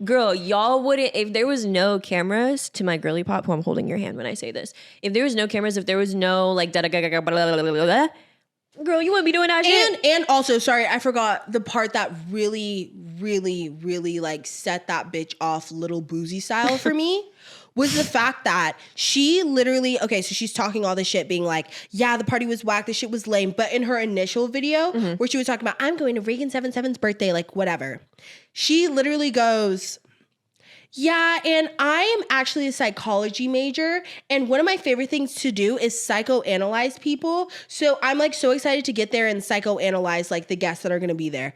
girl, y'all wouldn't, if there was no cameras, to my girly pop, who I'm holding your hand when I say this, if there was no cameras, if there was no like, Girl, you wouldn't be doing that shit. And also, sorry, I forgot the part that really, really, really like set that bitch off little boozy style for me was the fact that she literally, okay, so she's talking all this shit being like, yeah, the party was whack, the shit was lame. But in her initial video where she was talking about, I'm going to Reagan 77's birthday, like whatever. She literally goes, yeah, and I am actually a psychology major, and one of my favorite things to do is psychoanalyze people. So I'm like so excited to get there and psychoanalyze like the guests that are gonna be there.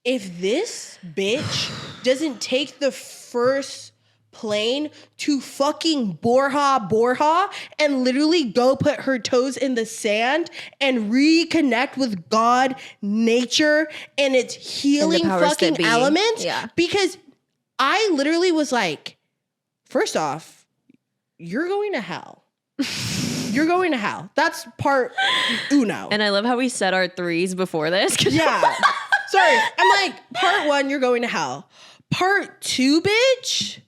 If this bitch doesn't take the first plane to fucking Borja and literally go put her toes in the sand and reconnect with God, nature, and its healing fucking elements, because I literally was like, first off, you're going to hell. You're going to hell. That's part uno. And I love how we set our threes before this. Yeah. Sorry. I'm like, part one, you're going to hell. Part two, bitch,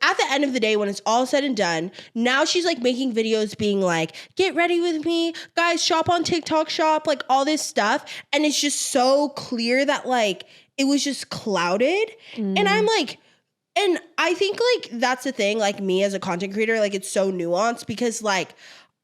at the end of the day, when it's all said and done, now she's like making videos being like, get ready with me, guys, shop on TikTok shop, like all this stuff. And it's just so clear that like, it was just clouded. And I'm like, and I think like, that's the thing, like me as a content creator, like it's so nuanced because like,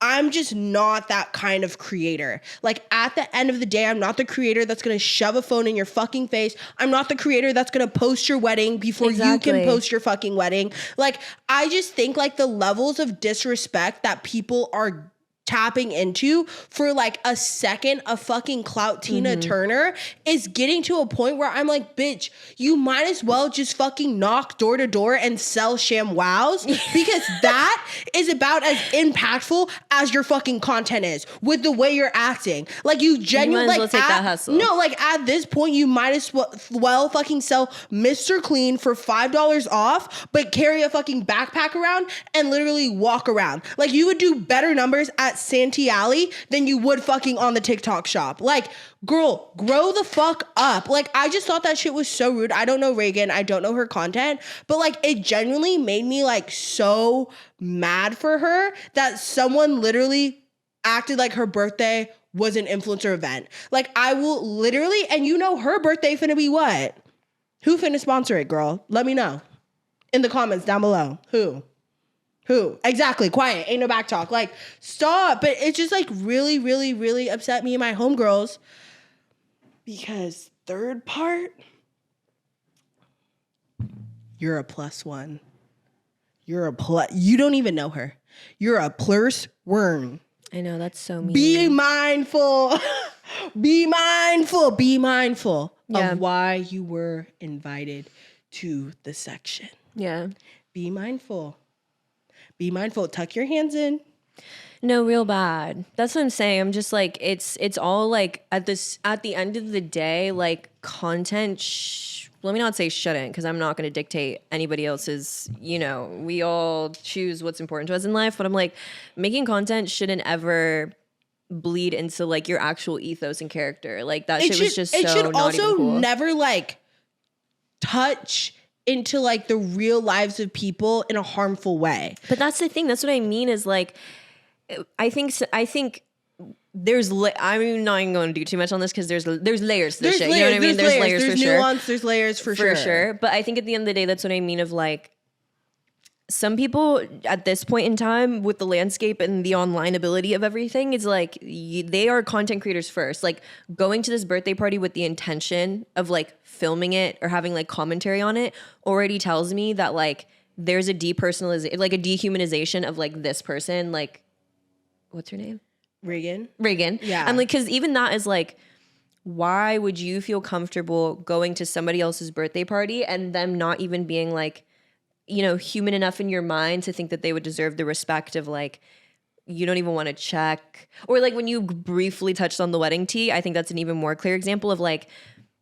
I'm just not that kind of creator. Like at the end of the day, I'm not the creator that's going to shove a phone in your fucking face. I'm not the creator that's going to post your wedding before you can post your fucking wedding. Like I just think like the levels of disrespect that people are tapping into for like a second of fucking clout Tina Turner is getting to a point where I'm like, bitch, you might as well just fucking knock door to door and sell sham wows, because that is about as impactful as your fucking content is with the way you're acting. Like you genuinely like take that hustle. No, like at this point you might as well fucking sell Mr. Clean for $5 off, but carry a fucking backpack around and literally walk around. Like you would do better numbers at Santee Alley than you would fucking on the TikTok shop. Like, girl, grow the fuck up. Like, I just thought that shit was so rude. I don't know Reagan. I don't know her content. But, like, it genuinely made me, like, so mad for her that someone literally acted like her birthday was an influencer event. Like, I will literally, and you know her birthday finna be what? Who finna sponsor it, girl? Let me know. In the comments down below. Who? Exactly. Quiet. Ain't no back talk. Like, stop. But it just like really, really, really upset me and my homegirls. Because third part, you're a +1. You don't even know her. You're a plus worm. I know, that's so mean. Be mindful. Be mindful of why you were invited to the section. Yeah. Be mindful. Be mindful. Tuck your hands in. No, real bad. That's what I'm saying. I'm just like, it's all like at the end of the day, like content, let me not say shouldn't, because I'm not going to dictate anybody else's, you know, we all choose what's important to us in life. But I'm like, making content shouldn't ever bleed into like your actual ethos and character. Like that shit was just so not even cool. It should also never like touch into like the real lives of people in a harmful way. But that's the thing. That's what I mean is like, I think there's, I'm not even going to do too much on this because there's layers to this shit. You know what I mean? There's layers for sure. There's nuance, there's layers for sure. For sure. But I think at the end of the day, that's what I mean of like, some people at this point in time with the landscape and the online ability of everything, it's like they are content creators first. Like going to this birthday party with the intention of like filming it or having like commentary on it already tells me that like there's a depersonalization, like a dehumanization of like this person. Like, what's her name? Reagan. Yeah. I'm like, because even that is like, why would you feel comfortable going to somebody else's birthday party and them not even being like, you know, human enough in your mind to think that they would deserve the respect of like, you don't even want to check. Or like when you briefly touched on the wedding tea, I think that's an even more clear example of like,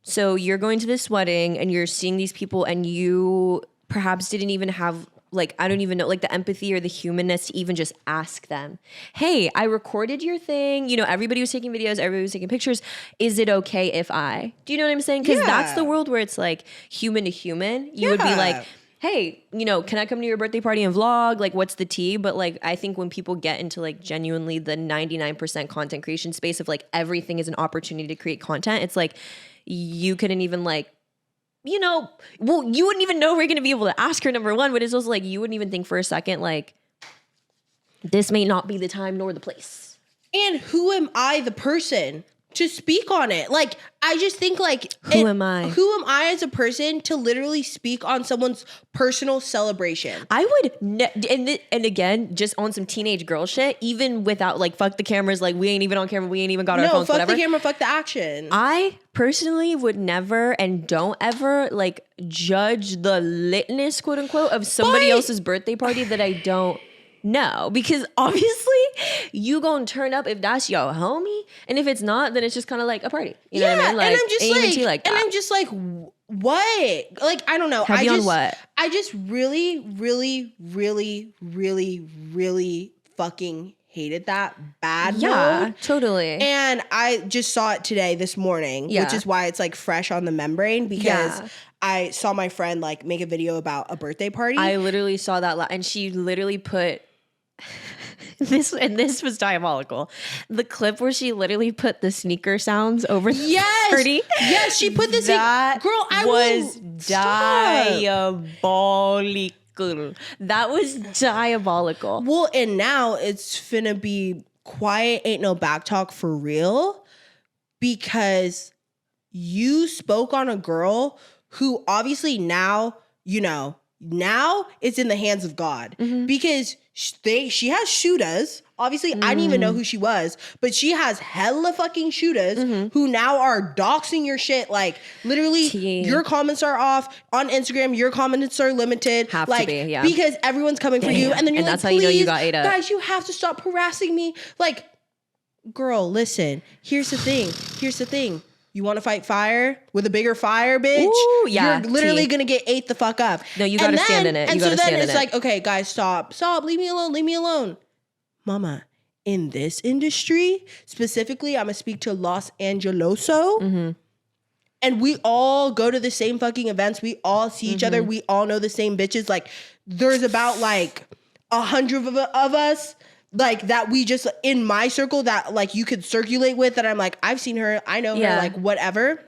so you're going to this wedding and you're seeing these people and you perhaps didn't even have like, I don't even know, like the empathy or the humanness to even just ask them, hey, I recorded your thing. You know, everybody was taking videos, everybody was taking pictures. Is it okay if I? Do you know what I'm saying? Because that's the world where it's like human to human. You would be like, hey, you know, can I come to your birthday party and vlog? Like, what's the tea? But like, I think when people get into like genuinely the 99% content creation space of like everything is an opportunity to create content, it's like you couldn't even like, you know, well, you wouldn't even know we're going to be able to ask her, number one, but it's also like you wouldn't even think for a second like this may not be the time nor the place. And who am I, the person, to speak on it? Like, I just think like, Who am I? Who am I as a person to literally speak on someone's personal celebration? I would, and again, just on some teenage girl shit, even without like, fuck the cameras, like we ain't even on camera, we ain't even got our phones, fuck whatever. the camera, fuck the action. I personally would never and don't ever like judge the litness, quote unquote, of somebody else's birthday party that I don't know, because obviously you gonna turn up if that's your homie, and if it's not, then it's just kind of like a party. You know what I mean? Like, and I'm just ain't even like, tea like that. and I'm just like, what? Like, I don't know. Heavy on what? I just really, really, really, really, really fucking hated that bad mode. Totally. And I just saw it today, this morning, which is why it's like fresh on the membrane, because I saw my friend like make a video about a birthday party. I literally saw that, and she literally put this, and this was diabolical. The clip where she literally put the sneaker sounds over the party. Yes, she put this. That girl, I was stop. diabolical. That was diabolical. Well, and now it's finna be quiet, ain't no back talk for real, because you spoke on a girl who obviously now, you know, now it's in the hands of God, because she has shooters. Obviously, I didn't even know who she was, but she has hella fucking shooters who now are doxing your shit. Like, literally, your comments are off on Instagram. Your comments are limited. Have like, to be, yeah. because everyone's coming for you. And then you're And like, that's how you know you got ate up. guys, you have to stop harassing me. Like, girl, listen, here's the thing. You want to fight fire with a bigger fire, bitch? Ooh, yeah, You're literally going to get ate the fuck up. No, you got to stand in it. And you so gotta then stand in it's it. like, okay, guys, stop, leave me alone. Mama, in this industry, specifically, I'm going to speak to Los Angeloso. And we all go to the same fucking events. We all see each other. We all know the same bitches. Like, there's about like 100 of us, like, that we just, in my circle, that like you could circulate with, that I'm like, I've seen her, I know her, like, whatever.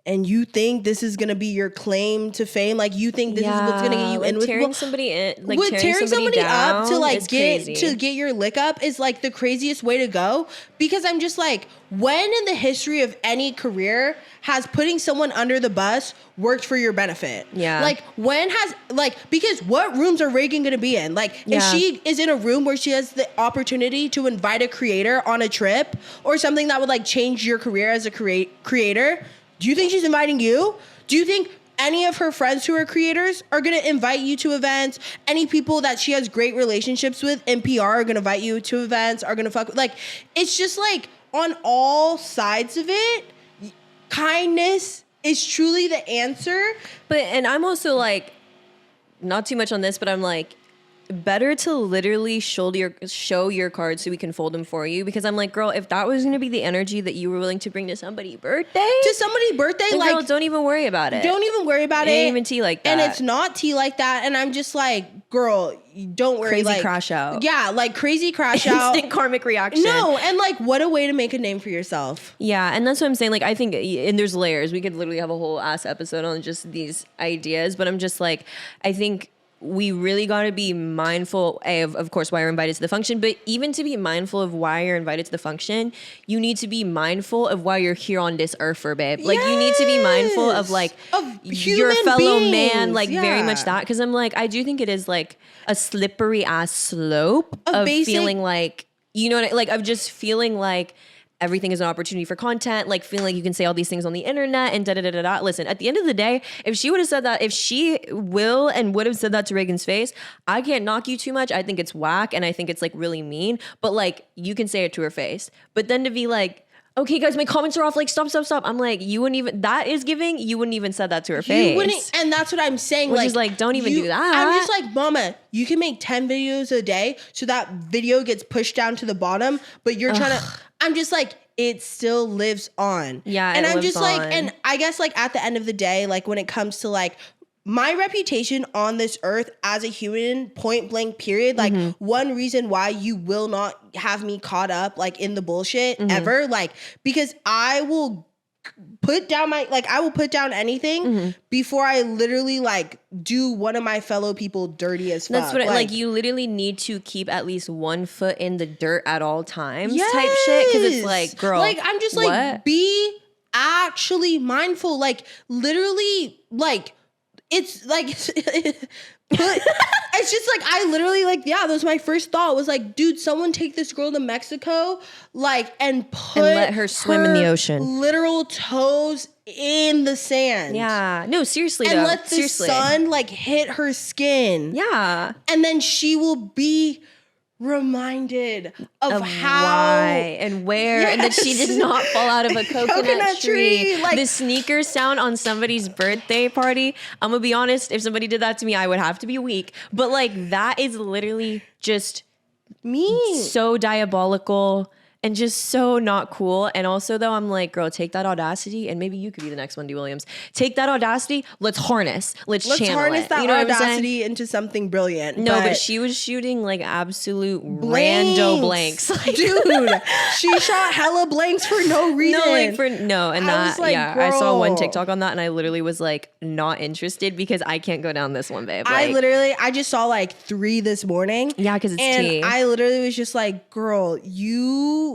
And you think this is gonna be your claim to fame? Like, you think this is what's gonna get you in with tearing somebody in, like tearing somebody down up to like crazy. get your lick up is like the craziest way to go. Because I'm just like, when in the history of any career has putting someone under the bus worked for your benefit? Yeah. Like, when has, like, because what rooms are Reagan gonna be in? Like, if she is in a room where she has the opportunity to invite a creator on a trip or something that would like change your career as a creator, do you think she's inviting you? Do you think any of her friends who are creators are going to invite you to events? Any people that she has great relationships with in PR are going to invite you to events, are going to fuck with? Like, it's just like, on all sides of it, kindness is truly the answer. But, and I'm also like, not too much on this, but I'm like, better to literally show your cards so we can fold them for you, because I'm like, girl, if that was gonna be the energy that you were willing to bring to somebody's birthday, then like, girl, don't even worry about it. Don't even worry about it it. Ain't even tea like that. And it's not tea like that. And I'm just like, girl, don't worry. Crazy like, crash out. Yeah, like crazy crash out. Instant karmic reaction. No, and like, what a way to make a name for yourself. Yeah, and that's what I'm saying. Like, I think, and there's layers. We could literally have a whole ass episode on just these ideas, but I'm just like, I think we really got to be mindful of course, why you're invited to the function, but even to be mindful of why you're invited to the function, you need to be mindful of why you're here on this earth for, babe. Like, you need to be mindful of like your fellow man, like very much that. Because I'm like, I do think it is like a slippery ass slope of feeling like, you know what like, of just feeling like everything is an opportunity for content, like feeling like you can say all these things on the internet and da-da-da-da-da. Listen, at the end of the day, if she would have said that, if she would have said that to Reagan's face, I can't knock you too much. I think it's whack and I think it's like really mean, but like, you can say it to her face. But then to be like, okay, guys, my comments are off, like, stop. I'm like, you wouldn't even said that to her face. You wouldn't, and that's what I'm saying. Which like, is like, don't even do that. I'm just like, mama, you can make 10 videos a day so that video gets pushed down to the bottom, but you're trying to, I'm just like, it still lives on. Yeah, and it I'm lives just like, on. and I guess like at the end of the day, like when it comes to like my reputation on this earth as a human, point blank period, like one reason why you will not have me caught up like in the bullshit ever, like because I will put down anything before I literally like do one of my fellow people dirty as fuck. That's what like you literally need to keep at least 1 foot in the dirt at all times type shit, because it's like, girl, like I'm just what? like, be actually mindful, like literally, like it's like it's just like I literally like, yeah, that was my first thought, was like, dude, someone take this girl to Mexico, like, and let her swim in the ocean, literal toes in the sand. Yeah, no, seriously, and though. let the sun like hit her skin. Yeah, and then she will be reminded of how, why and where, and that she did not fall out of a coconut tree. Like the sneaker sound on somebody's birthday party. I'm gonna be honest, if somebody did that to me, I would have to be weak. But like that is literally just me, so diabolical and just so not cool. And also, though, I'm like, girl, take that audacity, and maybe you could be the next Wendy Williams. Take that audacity. Let's harness channel harness it. that you know audacity into something brilliant. No, but she was shooting like absolute rando blanks. Like, dude, she shot hella blanks for no reason. And that, like, yeah, girl. I saw one TikTok on that, and I literally was like, not interested, because I can't go down this one, babe. Like, I just saw like 3 this morning. Yeah, because it's tea. I literally was just like, girl, you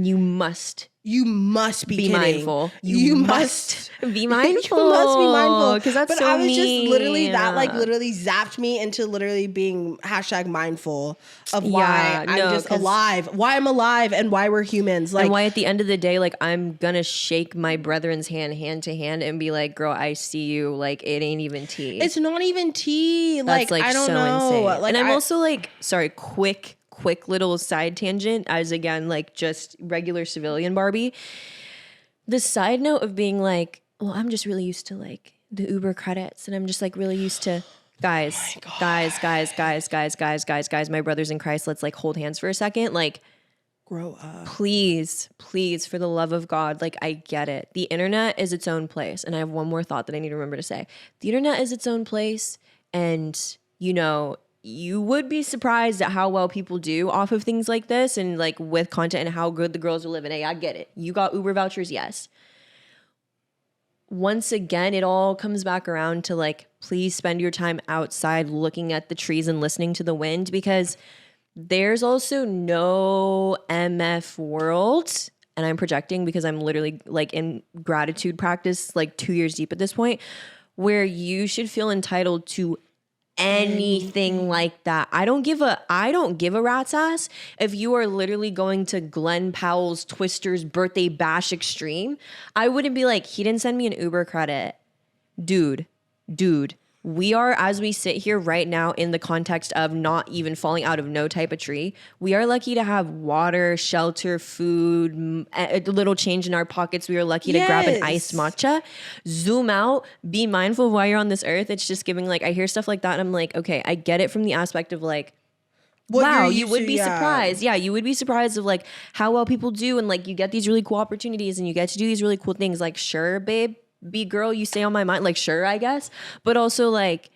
must be mindful. You must be mindful. You must be mindful. Because that's but so I was mean. just literally that like literally zapped me into literally being #mindful of why I'm just alive, why I'm alive, and why we're humans. Like, and why at the end of the day, like, I'm gonna shake my brethren's hand to hand and be like, girl, I see you. Like, it ain't even tea. It's not even tea. That's like I don't so know. Insane. Like, and I'm also like, sorry, quick little side tangent, as again, like just regular civilian Barbie. The side note of being like, well, I'm just really used to like the Uber credits, and I'm just like really used to guys, my brothers in Christ, let's like hold hands for a second. Like, grow up. Please, for the love of God. Like, I get it. The internet is its own place. And I have one more thought that I need to remember to say. The internet is its own place, and you know, you would be surprised at how well people do off of things like this, and like with content, and how good the girls are living. Hey, I get it. You got Uber vouchers, yes. Once again, it all comes back around to like, please spend your time outside looking at the trees and listening to the wind, because there's also no MF world. And I'm projecting because I'm literally like in gratitude practice, like 2 years deep at this point, where you should feel entitled to anything like that. I don't give a rat's ass if you are literally going to Glenn Powell's Twister's birthday bash extreme. I wouldn't be like, he didn't send me an Uber credit. Dude, we are, as we sit here right now, in the context of not even falling out of no type of tree, we are lucky to have water, shelter, food, a little change in our pockets. We are lucky to grab an iced matcha. Zoom out, be mindful of why you're on this earth. It's just giving, like, I hear stuff like that and I'm like, okay, I get it from the aspect of like, wow, you would be surprised. Yeah, you would be surprised of like how well people do, and like you get these really cool opportunities and you get to do these really cool things. Like, sure, babe, be girl, you stay on my mind. Like, sure, I guess. But also like,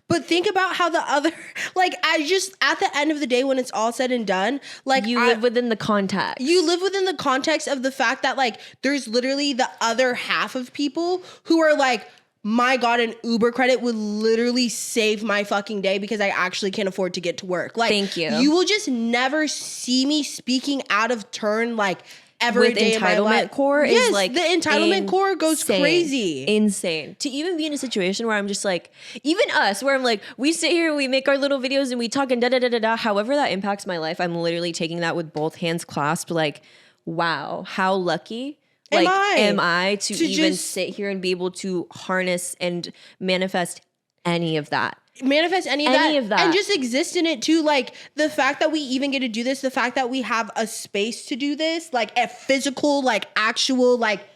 but think about how the other, like, I just, at the end of the day, when it's all said and done, like, you live within the context. You live within the context of the fact that like there's literally the other half of people who are like, my God, an Uber credit would literally save my fucking day because I actually can't afford to get to work. Like, thank you. You will just never see me speaking out of turn, like, every with day entitlement in my life. core Yes, is like the entitlement core goes crazy. Insane. To even be in a situation where I'm just like, even us, where I'm like, we sit here, we make our little videos and we talk and da-da-da-da-da. However that impacts my life, I'm literally taking that with both hands clasped. Like, wow, how lucky am I to even just sit here and be able to harness and manifest any of that. Manifest any of that and just exist in it too. Like, the fact that we even get to do this, the fact that we have a space to do this, like a physical, like actual, like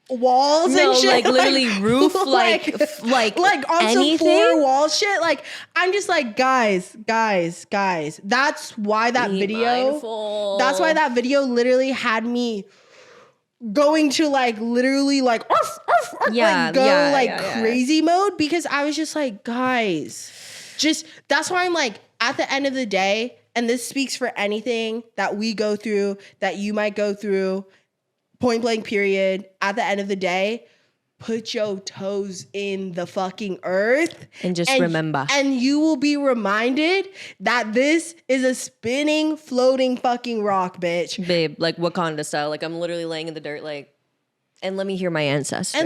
walls and shit, like literally like, roof, like on anything? Some floor wall shit. Like, I'm just like, guys. That's why that video literally had me going to like literally like, like go crazy mode, because I was just like, guys, just that's why I'm like, at the end of the day, and this speaks for anything that we go through, that you might go through, point blank period, at the end of the day, put your toes in the fucking earth. And just remember. And you will be reminded that this is a spinning, floating fucking rock, bitch. Babe, like Wakanda style. Like, I'm literally laying in the dirt, like, and let me hear my ancestors.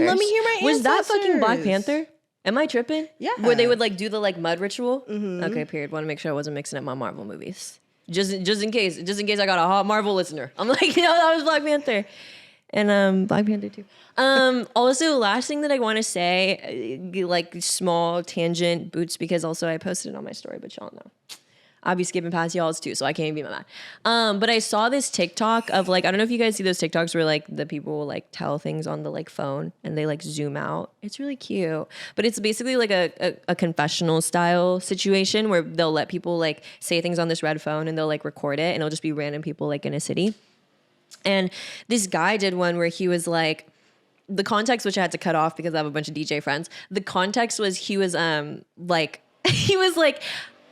Was that fucking Black Panther? Am I tripping? Yeah. Where they would like do the like mud ritual? Mm-hmm. Okay, period. Want to make sure I wasn't mixing up my Marvel movies. Just in case I got a hot Marvel listener. I'm like, that was Black Panther. And Black Panther too. Also, last thing that I want to say, like small tangent boots, because also I posted it on my story, but y'all know. I'll be skipping past y'all's too, so I can't even be mad. But I saw this TikTok of like, I don't know if you guys see those TikToks where like the people will like tell things on the like phone and they like zoom out. It's really cute. But it's basically like a confessional style situation where they'll let people like say things on this red phone and they'll like record it, and it'll just be random people like in a city. And this guy did one where he was like, the context, which I had to cut off because I have a bunch of DJ friends. The context was he was like,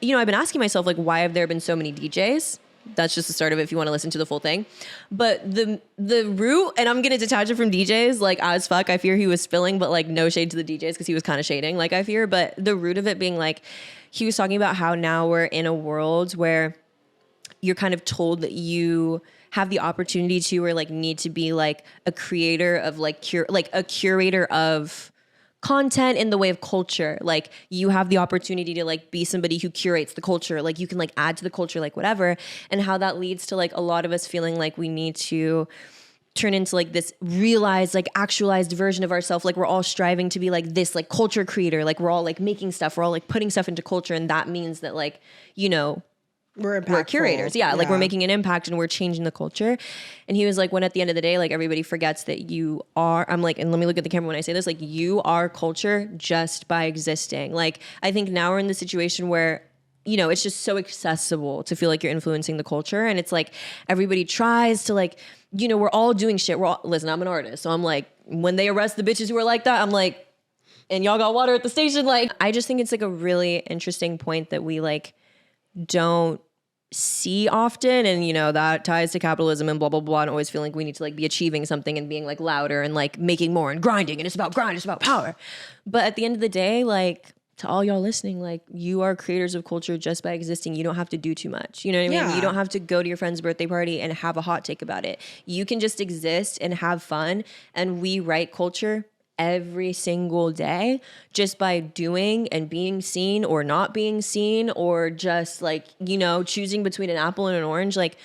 you know, I've been asking myself, like, why have there been so many DJs? That's just the start of it if you want to listen to the full thing. But the root, and I'm going to detach it from DJs, like, as fuck, I fear he was spilling, but, like, no shade to the DJs because he was kind of shading, like, I fear. But the root of it being, like, he was talking about how now we're in a world where you're kind of told that you have the opportunity to, or, like, need to be, like, a creator of, like, a curator of content in the way of culture. Like, you have the opportunity to like be somebody who curates the culture. Like, you can like add to the culture, like whatever. And how that leads to like a lot of us feeling like we need to turn into like this realized, like actualized version of ourselves. Like, we're all striving to be like this like culture creator. Like, we're all like making stuff. We're all like putting stuff into culture. And that means that like, you know, we're curators. Yeah, like we're making an impact and we're changing the culture. And he was like, when at the end of the day, like everybody forgets that you are, I'm like, and let me look at the camera when I say this, like you are culture just by existing. Like, I think now we're in the situation where, you know, it's just so accessible to feel like you're influencing the culture. And it's like, everybody tries to like, you know, we're all doing shit. Listen, I'm an artist. So I'm like, when they arrest the bitches who are like that, I'm like, and y'all got water at the station. Like, I just think it's like a really interesting point that we like, don't see often, and you know that ties to capitalism and blah blah blah, and always feeling like we need to like be achieving something and being like louder and like making more and grinding, and it's about grind, it's about power. But at the end of the day, like, to all y'all listening, like, you are creators of culture just by existing. You don't have to do too much, you know what I mean? You don't have to go to your friend's birthday party and have a hot take about it. You can just exist and have fun, and we write culture every single day just by doing and being seen or not being seen, or just like, you know, choosing between an apple and an orange. Like,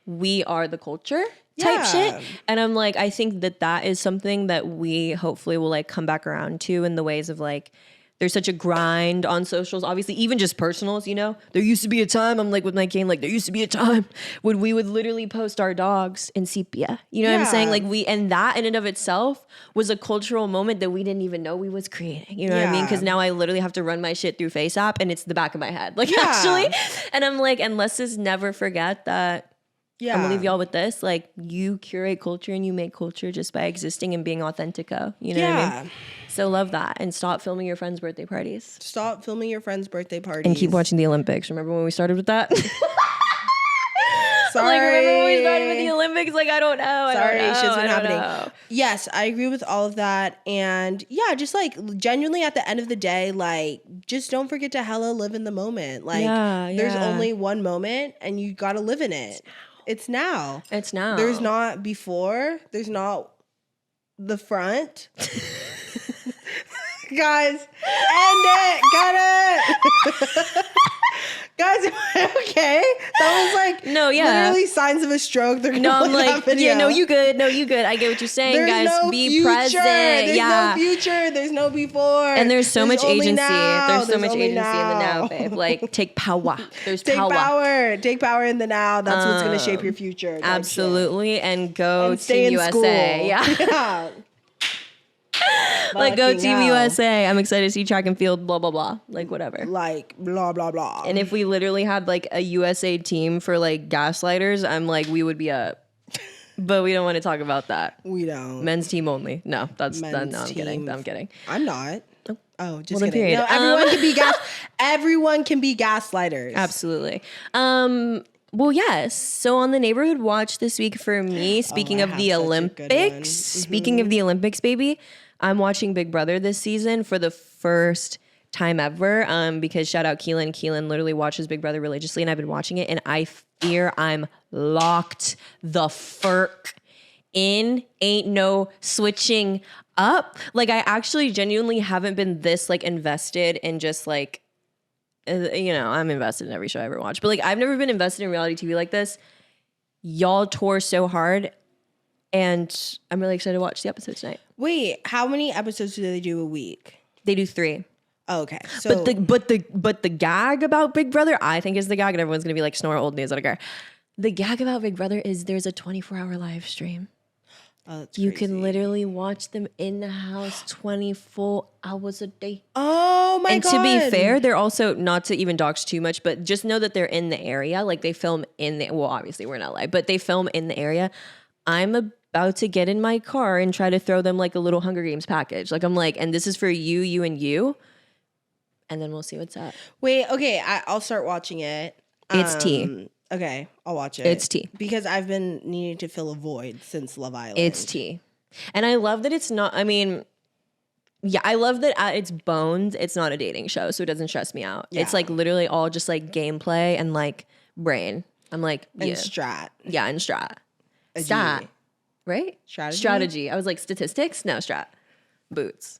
we are the culture type shit. And I'm like, I think that is something that we hopefully will like come back around to in the ways of like, there's such a grind on socials, obviously, even just personals, you know? There used to be a time, I'm like with my cane, like, there used to be a time when we would literally post our dogs in sepia. You know what I'm saying? Like, and that in and of itself was a cultural moment that we didn't even know we was creating. You know what I mean? Because now I literally have to run my shit through FaceApp and it's the back of my head. Like, actually. And I'm like, and let's just never forget that. I'm gonna leave y'all with this. Like, you curate culture and you make culture just by existing and being authentico. You know what I mean? So love that. And stop filming your friends' birthday parties. Stop filming your friends' birthday parties. And keep watching the Olympics. Remember when we started with that? Sorry. Like, remember when we started with the Olympics? Like, I don't know. Sorry, shit's been happening. Yes, I agree with all of that. And yeah, just like genuinely at the end of the day, like, just don't forget to hella live in the moment. Like, there's only one moment and you gotta live in it. It's now. It's now. There's not before. There's not the front. Guys, end it. Got it. Guys, am I okay? That was like literally signs of a stroke. They're gonna I'm like, no, you good. No, you good. I get what you're saying, there's guys. No be future. present. There's no future. There's no before. And there's so much agency. Now. There's so much agency in the now, babe. Like, take power. There's power. Take power in the now. That's what's gonna shape your future. Absolutely. And go and stay Team in USA. School. Yeah. Like, go Team USA. I'm excited to see track and field, blah, blah, blah. Like, whatever. Like, blah, blah, blah. And if we literally had, like, a USA team for, like, gaslighters, I'm like, we would be up. but we don't want to talk about that. We don't. Men's team only. No, that's Men's no. I'm kidding. team. I'm kidding. I'm not. Oh, just Well, then kidding. period. No, everyone can be everyone can be gaslighters. Absolutely. Well, yes. So on the neighborhood watch this week for me, speaking I of have the such a good one. Olympics, speaking of the Olympics, baby, I'm watching Big Brother this season for the first time ever. Because shout out Keelan. Keelan literally watches Big Brother religiously, and I've been watching it, and I fear I'm locked the furk in. Ain't no switching up. Like, I actually genuinely haven't been this like invested in just like, you know, I'm invested in every show I ever watch, but like I've never been invested in reality TV like this. Y'all tore so hard, and I'm really excited to watch the episode tonight. Wait, how many episodes do they do a week? They do 3. Oh, okay. So But the gag about Big Brother, I think, is the gag, and everyone's gonna be like, snore old news, I don't care. The gag about Big Brother is there's a 24-hour live stream. oh, that's You crazy. can literally watch them in the house 24 hours a day. Oh my god. And to be fair, they're also, not to even dox too much, but just know that they're in the area. Like they film in the, well, obviously we're in LA, but they film in the area. I'm about to get in my car and try to throw them like a little Hunger Games package. Like I'm like, and this is for you, you, and you. And then we'll see what's up. Wait, okay, I'll start watching it. It's tea. Okay, I'll watch it. It's tea. Because I've been needing to fill a void since Love Island. It's tea. And I love that it's not, I mean, yeah, I love that at its bones, it's not a dating show, so it doesn't stress me out. Yeah. It's like literally all just like gameplay and like brain. I'm like, And yeah. strat. Yeah, and strat. A Stat. G. Right? Strategy? I was like, statistics? No, strat. Boots.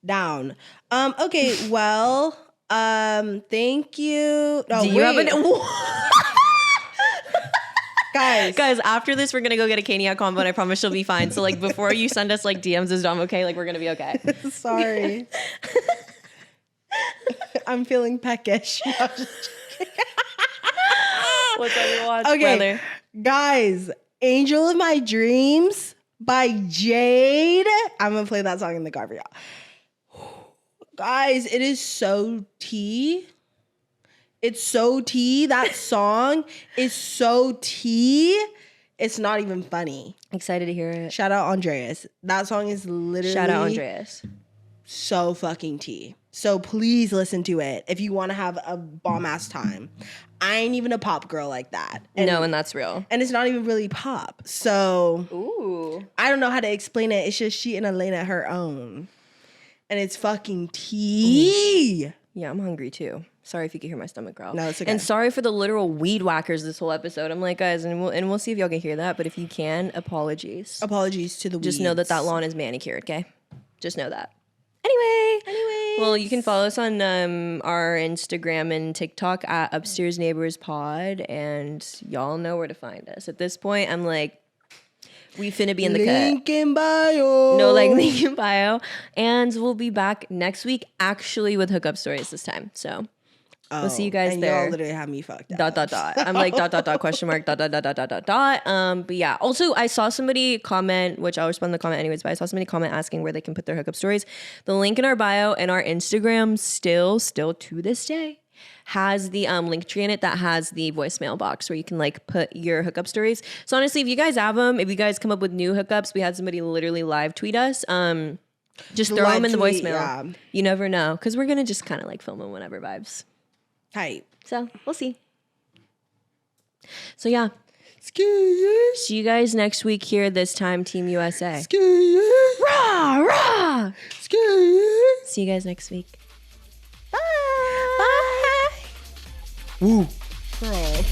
Down. Okay, well, thank you. No, Do you have an guys. Guys, after this, we're gonna go get a Kania combo, and I promise she'll be fine. So like before you send us like DMs, is Dom okay? Like we're gonna be okay. Sorry. I'm feeling peckish. No, I'm just What's on your watch, okay, brother? guys, Angel of My Dreams by Jade. I'm gonna play that song in the car for y'all. Guys, it is so tea. It's so tea. That song is so tea. It's not even funny. Excited to hear it. Shout out Andreas. That song is literally Shout out Andreas. so fucking tea. So please listen to it if you want to have a bomb ass time. I ain't even a pop girl like that. And that's real. And it's not even really pop. So Ooh. I don't know how to explain it. It's just she and Elena her own. And it's fucking tea. Yeah, I'm hungry too. Sorry if you can hear my stomach growl. No, it's okay. And sorry for the literal weed whackers this whole episode. I'm like, guys, and we'll see if y'all can hear that. But if you can, apologies. Apologies to the Just know that weeds. lawn is manicured, okay? Just know that. Anyway. Well, you can follow us on our Instagram and TikTok at Upstairs Neighbors Pod, and y'all know where to find us. At this point, I'm like, we finna be in the Link cut. in bio. No, like link in bio. And we'll be back next week, actually with hookup stories this time. So we'll see you guys and there. Y'all literally have me fucked up. .. I'm like ... question mark ... But yeah, also I saw somebody comment, which I'll respond to the comment anyways, but I saw somebody comment asking where they can put their hookup stories. The link in our bio and our Instagram still to this day has the link tree in it that has the voicemail box where you can like put your hookup stories. So honestly, if you guys have them, if you guys come up with new hookups, we had somebody literally live tweet us. Just throw them in the voicemail. Yeah. You never know, because we're gonna just kind of like film them whenever vibes. Tight. So we'll see. So yeah. Ski. See you guys next week here, this time Team USA. Ski. Rah, rah. Ski. See you guys next week. Bye. Bye. Woo. Girl.